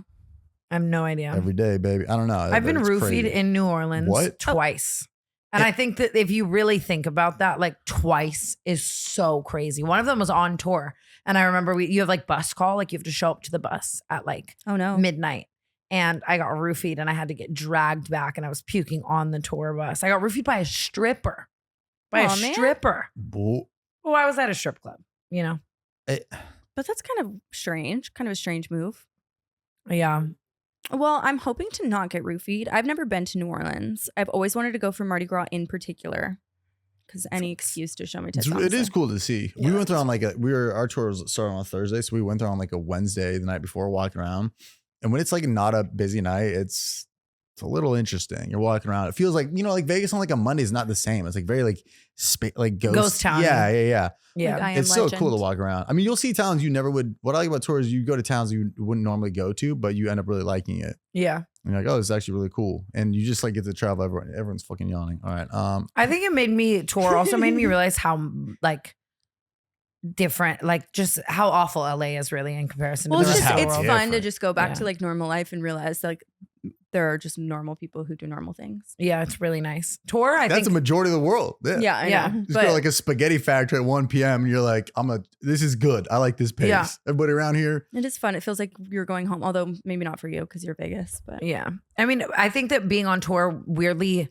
I have no idea. Every day, baby. I don't know. I've been It's roofied crazy. in New Orleans What? twice. And I think that if you really think about that, like twice is so crazy. One of them was on tour. And I remember you have like bus call, like you have to show up to the bus at like Oh no. midnight. And I got roofied and I had to get dragged back and I was puking on the tour bus. I got roofied by a stripper. By Aw, a man. stripper. Bull. Well, I was at a strip club, you know? It- But that's kind of strange. Kind of a strange move. Yeah. Well, I'm hoping to not get roofied. I've never been to New Orleans. I've always wanted to go for Mardi Gras in particular. Because any excuse to show my tits. It is honestly. cool to see. We went there on like our tour was starting on Thursday, so we went there on like a Wednesday the night before, walking around. And when it's like not a busy night, it's a little interesting. You're walking around. It feels like, you know, like Vegas on like a Monday is not the same. It's like very like ghost town. Yeah. Yeah. Like, I Am It's so Legend. cool to walk around. I mean, you'll see towns you never would. What I like about tours, you go to towns you wouldn't normally go to, but you end up really liking it. Yeah. And you're like, oh, this is actually really cool. And you just like get to travel. Everyone's fucking yawning. All right. I think it made me tour also made me realize how like different, like just how awful LA is really in comparison Well, to the it's rest just of the it's world. fun to Different. just go back to Yeah. like normal life and realize like there are just normal people who do normal things. Yeah, it's really nice. Tour, I that's think the majority of the world. Yeah, I Yeah. know. Just But go to like a spaghetti factory at 1 p.m. and you're like, this is good. I like this pace. Yeah. Everybody around here. it is fun. It feels like you're going home, although maybe not for you because you're Vegas. But Yeah. I mean, I think that being on tour weirdly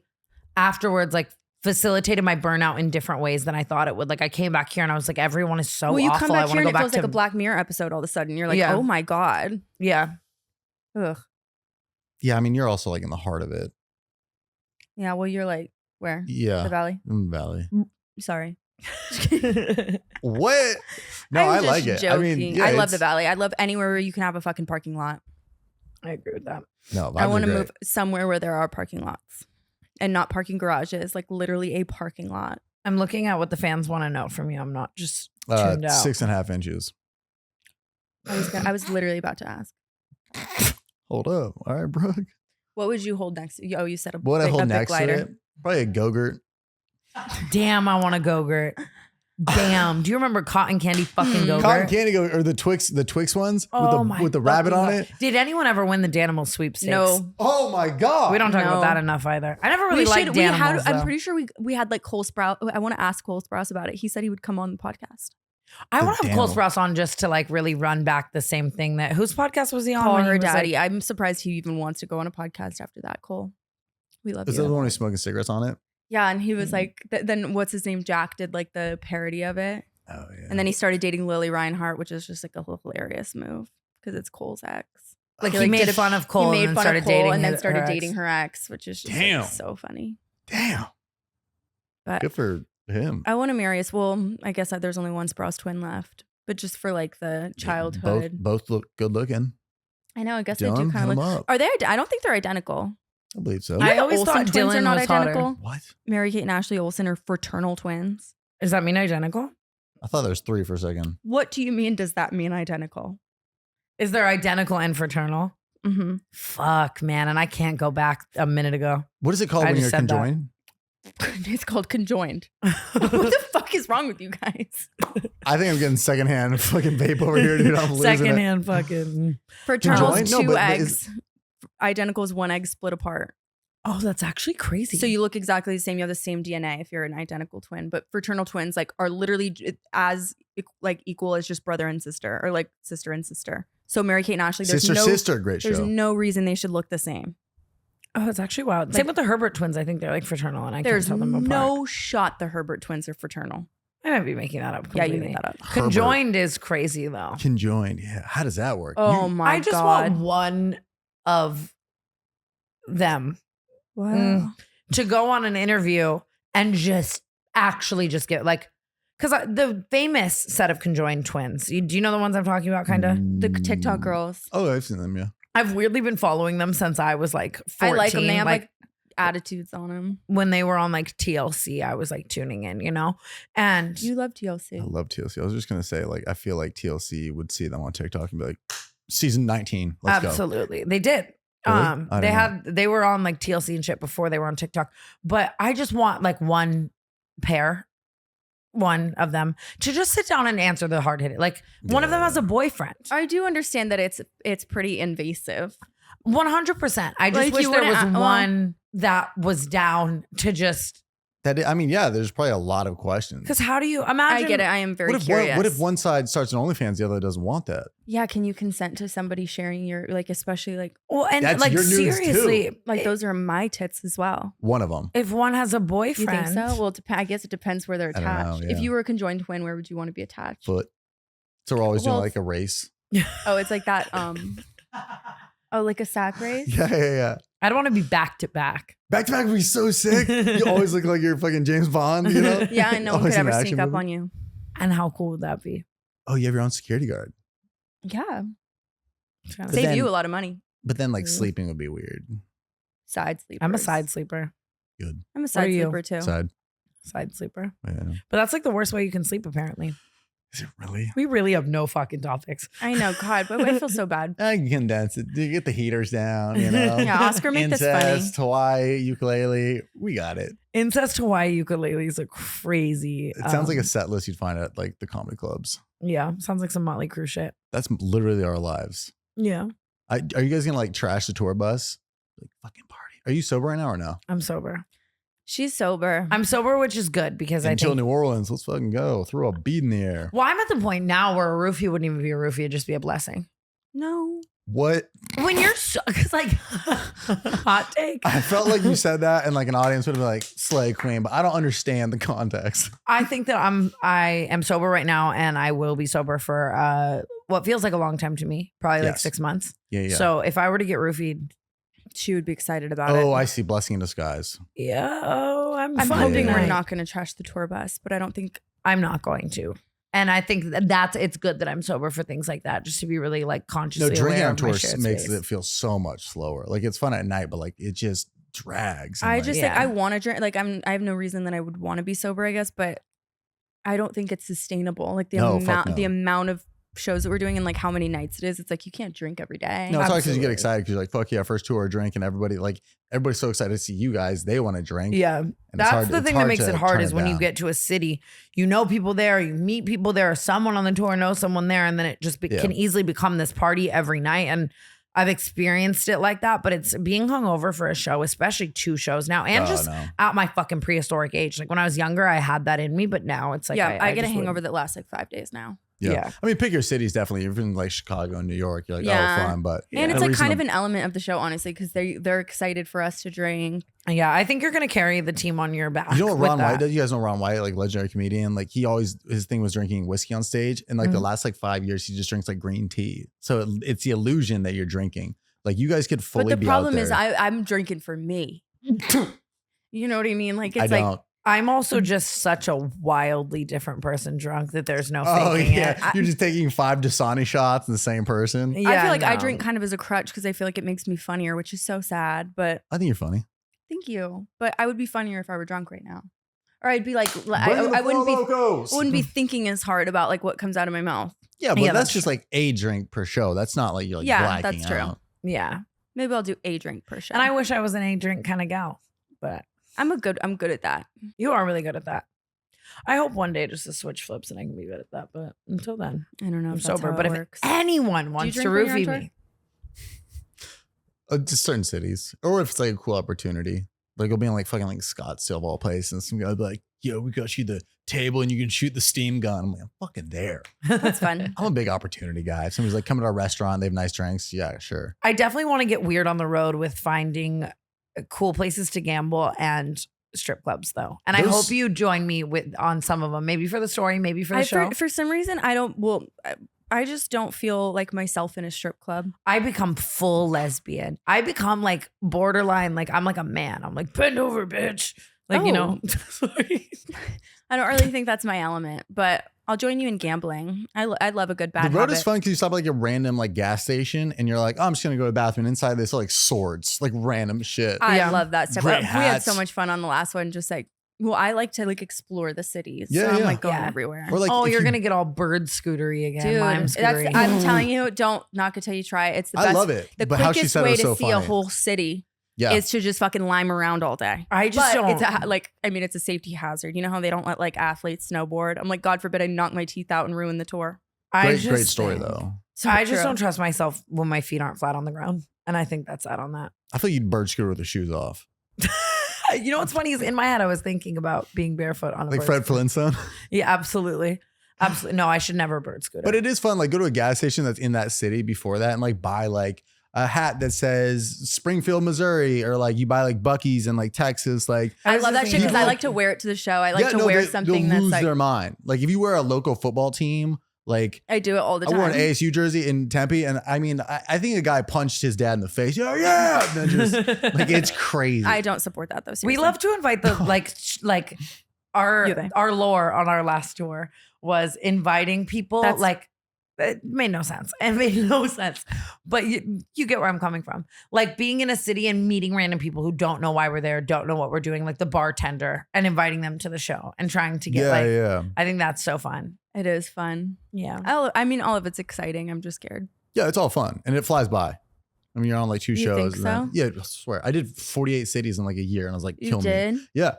afterwards, like facilitated my burnout in different ways than I thought it would. Like I came back here and I was like, everyone is so well, you awful. come I back want here to and go it back feels to like a Black Mirror episode all of a sudden. You're like, Yeah. oh my God. Yeah. Ugh. Yeah. I mean, you're also like in the heart of it. Yeah. Well, you're like, where? Yeah. The Valley? In the Valley. Sorry. What? No, I'm I just like it. joking. I mean, yeah, I love the it's- Valley. I love anywhere where you can have a fucking parking lot. I agree with that. No, I want to to move somewhere where there are parking lots and not parking garages, like literally a parking lot. I'm looking at what the fans want to know from you. I'm not just tuned out. 6.5 inches. I was literally about to ask. Hold up. All right, Brooke. What would you hold next? Oh, you said a What I big- hold a big next to glider. it? Probably a Go-Gurt. Damn, I want a Go-Gurt. Damn. Do you remember cotton candy fucking Go-Gurt? Cotton candy go or the Twix ones Oh with the rabbit fucking on God. it. Did anyone ever win the Danimal sweepstakes? No. Oh my god. We don't talk about No. that enough either. I never really We liked should. We had. Danimals, I'm though. pretty sure we had like Cole Sprouse. I want to ask Cole Sprouse about it. He said he would come on the podcast. I The want to have Cole Danimal. Sprouse on just to like really run back the same thing that whose podcast was he on? Call when he her was, like- daddy. I'm surprised he even wants to go on a podcast after that. Cole, we love Is that the you. one who's smoking cigarettes on it? Yeah, and he was Mhm. like, then what's his name? Jack did like the parody of it, Oh yeah. and then he started dating Lily Reinhart, which is just like a hilarious move because it's Cole's ex. Like, He, he made did a- fun of Cole He made and then fun started of Cole dating and then his- started her ex. dating her ex, which is just like, Damn. so funny. Damn. But Good for him. I want to marry us. Well, I guess there's only one Sprouse twin left, but just for like the childhood. Both look good looking. I know. I guess they Dylan, do hit kind of 'em look. up. Are they? I don't think they're identical. I believe so. I The always Olsen thought twins are Dylan not was hotter. identical. What? Mary Kate and Ashley Olsen are fraternal twins. Does that mean identical? I thought there was 3 for a second. What do you mean? Does that mean identical? Is there identical and fraternal? Mm-hmm. Fuck, man. And I can't go back a minute ago. What is it called I when just you're said that. conjoined? It's called conjoined. What the fuck is wrong with you guys? I think I'm getting secondhand fucking vape over here, dude. I'm losing it. Secondhand fucking. Fraternal Conjoined? is No, two but eggs. Identical is one egg split apart. Oh, that's actually crazy. So you look exactly the same. You have the same DNA if you're an identical twin. But fraternal twins like are literally as like equal as just brother and sister, or like sister and sister. So Mary Kate and Ashley, there's Sister, great there's show. no reason they should look the same. Oh, it's actually wild. Same with the Herbert twins. I think they're like fraternal, and I There's can't tell them apart. no shot the Herbert twins are fraternal. I might be making that up. Yeah, Completely. you made that up. Herbert. Conjoined is crazy though. Conjoined. Yeah. How does that work? Oh You- my I just god! want one of them Wow. to go on an interview and just actually just get like, because the famous set of conjoined twins. Do you know the ones I'm talking about? Kind of. The TikTok girls. Oh, I've seen them, yeah. I've weirdly been following them since I was like 14. I like them. They have like attitudes on them. when they were on like TLC, I was like tuning in, you know? And You love I TLC. love TLC. I was just gonna say, like, I feel like TLC would see them on TikTok and be like, season 19. Let's go. absolutely. They did. Really? I didn't They were on like TLC and shit before they were on TikTok. But I just want like one pair one of them to just sit down and answer the hard hitting. Like one of them has a boyfriend. I do understand that it's pretty invasive. 100%. I just Like, wish you there wouldn't was one that was down to just, there's probably a lot of questions. because how do you imagine? I get it. I am very What curious. if one side starts an OnlyFans, the other doesn't want that? Yeah, can you consent to somebody sharing your, like, especially like Well, and That's like your news, too. seriously, like those are my tits as well. One of them. if one has a You boyfriend, think so? Well, I guess it depends where they're I don't know, attached. yeah. If you were a conjoined twin, where would you want to be attached? Foot. So we're always doing Well, like a race. Oh, it's like that. Oh, like a sack race. Yeah. I don't want to be back to back. Back to back would be so sick. You always look like you're fucking James Bond, you know? Yeah, and no one Always could in ever an sneak action up movie. on you. And how cool would that be? Oh, you have your own security guard. Yeah, But save then- you a lot of money. But then like Mhm. sleeping would be weird. Side sleeper. I'm a side sleeper. Good. I'm a are side you? sleeper too. Side. Side sleeper. Yeah. But that's like the worst way you can sleep, apparently. Is it really? We really have no fucking topics. I know, God, but I feel so bad. I can condense it. You get the heaters down, you know? Yeah, Oscar, make this funny. Incest, Hawaii, ukulele. We got it. Incest Hawaii ukulele is a crazy. It sounds like a set list you'd find at like the comedy clubs. Yeah, sounds like some Motley Crue shit. That's literally our lives. Yeah, Are you guys gonna like trash the tour bus? Like fucking party. Are you sober right now or no? I'm sober. She's sober. I'm sober, which is good because I Until think. New Orleans, let's fucking go. Throw a bead in the air. Well, I'm at the point now where a roofie wouldn't even be a roofie; it'd just be a blessing. No. What? When you're, because like, hot take. I felt like you said that and like an audience would have been like slay queen, but I don't understand the context. I think that I am sober right now, and I will be sober for what feels like a long time to me, probably like Yes. 6 months. Yeah. So if I were to get roofied, She would be excited about it. Oh, I see. Blessing in disguise. yeah, I'm I'm fine. hoping Yeah. we're not going to trash the tour bus, but I don't think. I'm not going to. And I think it's good that I'm sober for things like that, just to be really like consciously No, drinking aware on of my tour shared makes space. it feel so much slower. Like it's fun at night, but like it just drags. and, I like, just Yeah. like I want to drink. Like I have no reason that I would want to be sober, I guess, but I don't think it's sustainable. Like the No, fuck no. the amount of shows that we're doing and like how many nights it is. It's like you can't drink every day. No, it's hard because you get Absolutely. excited because you're like, fuck yeah, first tour drink, and everybody's so excited to see you guys. They want to drink. Yeah. And it's That's hard- the it's thing that makes to it hard turn is when you down. get to a city, you know people there, you meet people there, someone on the tour knows someone there, and then it just Yeah. can easily become this party every night. And I've experienced it like that, but it's being hungover for a show, especially 2 shows now, and Oh, just no. at my fucking prehistoric age. Like when I was younger, I had that in me, but now it's like yeah, I get a just hangover wouldn't. that lasts like 5 days now. Yeah. Yeah. I mean, pick your cities definitely. If you're in like Chicago and New York, you're like, Yeah. oh, fun. But And no it's like reason kind to- of an element of the show, honestly, because they're excited for us to drink. Yeah, I think you're gonna carry the team on your back. You know what with Ron White that. does? You guys know Ron White, like legendary comedian. Like his thing was drinking whiskey on stage. And like the Mhm. last like 5 years, he just drinks like green tea. So it's the illusion that you're drinking. Like you guys could fully But the be problem out there. is I'm drinking for me. You know what I mean? Like I it's like don't. I'm also just such a wildly different person drunk that there's no Oh faking yeah, it. you're just taking 5 Dasani shots in the same person. Yeah, I feel like I no. drink kind of as a crutch because I feel like it makes me funnier, which is so sad. But I think you're funny. thank you. But I would be funnier if I were drunk right now, or I'd be like Bring the I wouldn't be Four Locos. wouldn't be thinking as hard about like what comes out of my mouth. Yeah, but Yeah, that's that's just like a drink per show. That's not like you're like Yeah, blacking that's true. out. Yeah. Maybe I'll do a drink per show. And I wish I was an A drink kind of gal, but I'm good at that. you are really good at that. I hope one day just the switch flips and I can be good at that. But until then, I don't know I'm if that's sober. how But it if works. anyone wants to drink when you're on roofie tour? me, Just certain cities, or if it's like a cool opportunity, like it'll be in like fucking like Scottsdale of all places, and some guy will be like, "Yo, we got you the table, and you can shoot the steam gun." I'm like, "I'm fucking there." That's fun. I'm a big opportunity guy. If somebody's like, "Come to our restaurant, they have nice drinks," yeah, sure. I definitely want to get weird on the road with finding cool places to gamble and strip clubs though. And I Those- hope you join me on some of them, maybe for the story, maybe for the show. For some reason, I don't. Well, I just don't feel like myself in a strip club. I become full lesbian. I become like borderline, like I'm like a man. I'm like, bend over, bitch. Like, you know, sorry. I don't really think that's my element, but I'll join you in gambling. I love a good bad The road habit. is fun because you stop at like a random like gas station, and you're like, "Oh, I'm just gonna go to the bathroom." And inside, they sell like swords, like random shit. I Yeah. love that stuff. Great We had so hats. much fun on the last one. Just like, well, I like to like explore the cities. Yeah, so I'm yeah. like going Yeah. everywhere. Or like, oh, if you're you- gonna get all bird scootery again. Dude, Lime scootery. I'm telling you, don't knock it till you try it. It's the I best. love it. The But how she quickest said it way was to so see a funny. whole city. Yeah. is to just fucking lime around all day. I just But don't. it's a safety hazard. You know how they don't let like athletes snowboard? I'm like, God forbid I knock my teeth out and ruin the tour. Great story though. So I just true. don't trust myself when my feet aren't flat on the ground. And I think that's that on that. I thought you'd bird scooter with the shoes off. You know what's funny is in my head I was thinking about being barefoot on a Like bird Fred scooter. Flintstone. Yeah, absolutely. Absolutely. No, I should never bird scooter. But it is fun. Like go to a gas station that's in that city before that and like buy like a hat that says Springfield, Missouri, or like you buy like Buc-ee's in like Texas. Like I was love that just shit because I thinking- like to wear it to the show. I like to wear something they'll that's lose like their mind. Like if you wear a local football team, like I do it all the I time. wore an ASU jersey in Tempe, and I mean, I think a guy punched his dad in the face. Yeah, and then just like it's crazy. I don't support that though. we Seriously. love to invite the like our You think? our lore on our last tour was inviting people. That's- Like it made no sense. It made no sense. But you get where I'm coming from. Like being in a city and meeting random people who don't know why we're there, don't know what we're doing, like the bartender, and inviting them to the show and trying to get yeah. I think that's so fun. It is fun. Yeah. I mean, all of it's exciting. I'm just scared. Yeah, it's all fun and it flies by. I mean, you're on like 2 You shows. think and then- so? yeah, I swear. I did 48 cities in like a year, and I was like, You kill me. did? Yeah.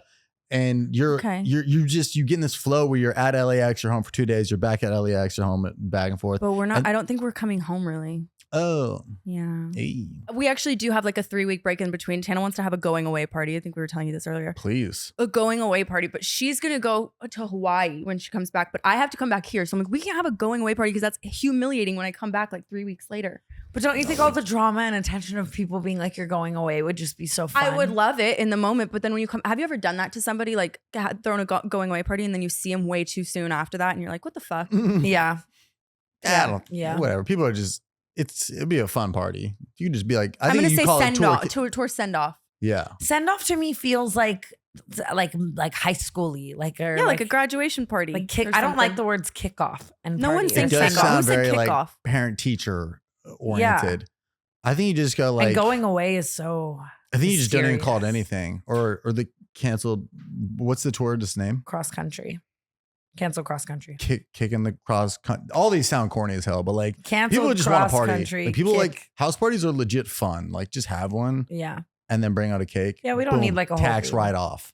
And you Okay. get in this flow where you're at LAX, you're home for 2 days, you're back at LAX, you're home back and forth. But we're not. And- I don't think we're coming home really. Oh, Yeah. hey, We actually do have like a 3-week break in between. Tana wants to have a going away party. I think we were telling you this earlier. please. A going away party, but she's gonna go to Hawaii when she comes back. But I have to come back here, so I'm like, we can't have a going away party because that's humiliating when I come back like 3 weeks later. But don't you think all the drama and attention of people being like you're going away would just be so fun? I would love it in the moment, but then when you come, have you ever done that to somebody like thrown a going away party and then you see them way too soon after that, and you're like, what the fuck? Yeah. I don't, Yeah. Whatever. People are just. It'd be a fun party. You could just be like, I I'm think gonna you say call it send tour. off. Tour send off. Yeah. Send off to me feels like high schooly, or Yeah, like a graduation party. like kick. or I don't like something. the words kickoff and No one party. It sings does send off. Who sound said very like kickoff? parent teacher oriented. I think you just go And like. going away is so I think you just don't even mysterious. call it anything, or the canceled. What's the tour just name? cross country. Cancel cross country. Kicking the cross. All these sound corny as hell, but like Cancel people just want cross to party. country. Like, people kick. like house parties are legit fun. Like just have one Yeah. and then bring out a cake. Yeah, we don't need, Boom, like, a whole tax food. write off.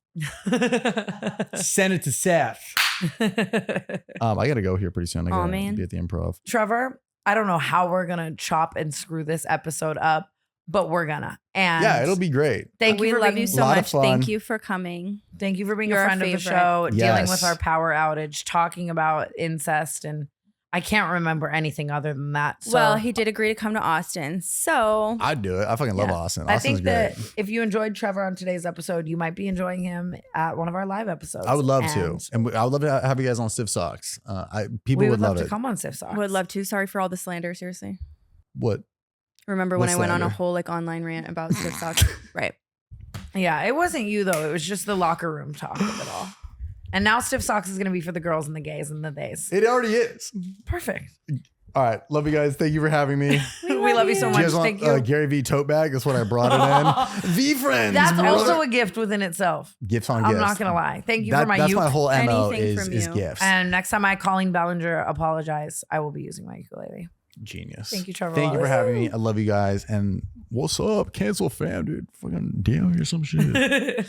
Send it to Seth. I gotta go here pretty soon. I Aw, gotta man. be at the Improv. Trevor, I don't know how we're gonna chop and screw this episode up, but we're gonna. And Yeah, it'll be great. Thank We you for love being, you so lot of much. fun. Thank you for coming. Thank you for being You're a our friend of the favorite. show, dealing Yes. with our power outage, talking about incest, and I can't remember anything other than that. So Well, he did agree to come to Austin. So I'd do it. I fucking love Yeah. Austin. I Austin's think great. that if you enjoyed Trevor on today's episode, you might be enjoying him at one of our live episodes. I would love And to, and I would love to have you guys on Stiff Socks. People We would love to it. come on Stiff Socks. would love to. Sorry for all the slander. Seriously. What? Remember when What I went on a slander? whole like online rant about Stiff Socks? Right. Yeah, it wasn't you though. It was just the locker room talk of it all. And now Stiff Socks is going to be for the girls and the gays and the theys. It already is. Perfect. All right, love you guys. Thank you for having me. We love you so Do much. you guys want Thank you. Gary V tote bag? That's what I brought it in. V friends. That's brother. also a gift within itself. gifts on I'm gifts. not going to lie. Thank you for my That's uke. my whole MO Anything is from you. gifts. And next time I Colleen Ballinger apologize, I will be using my ukulele. Genius. Thank you, Trevor Thank you for Wallace. having me. I love you guys. And what's up? Cancel fam, dude. Fucking DM or some shit.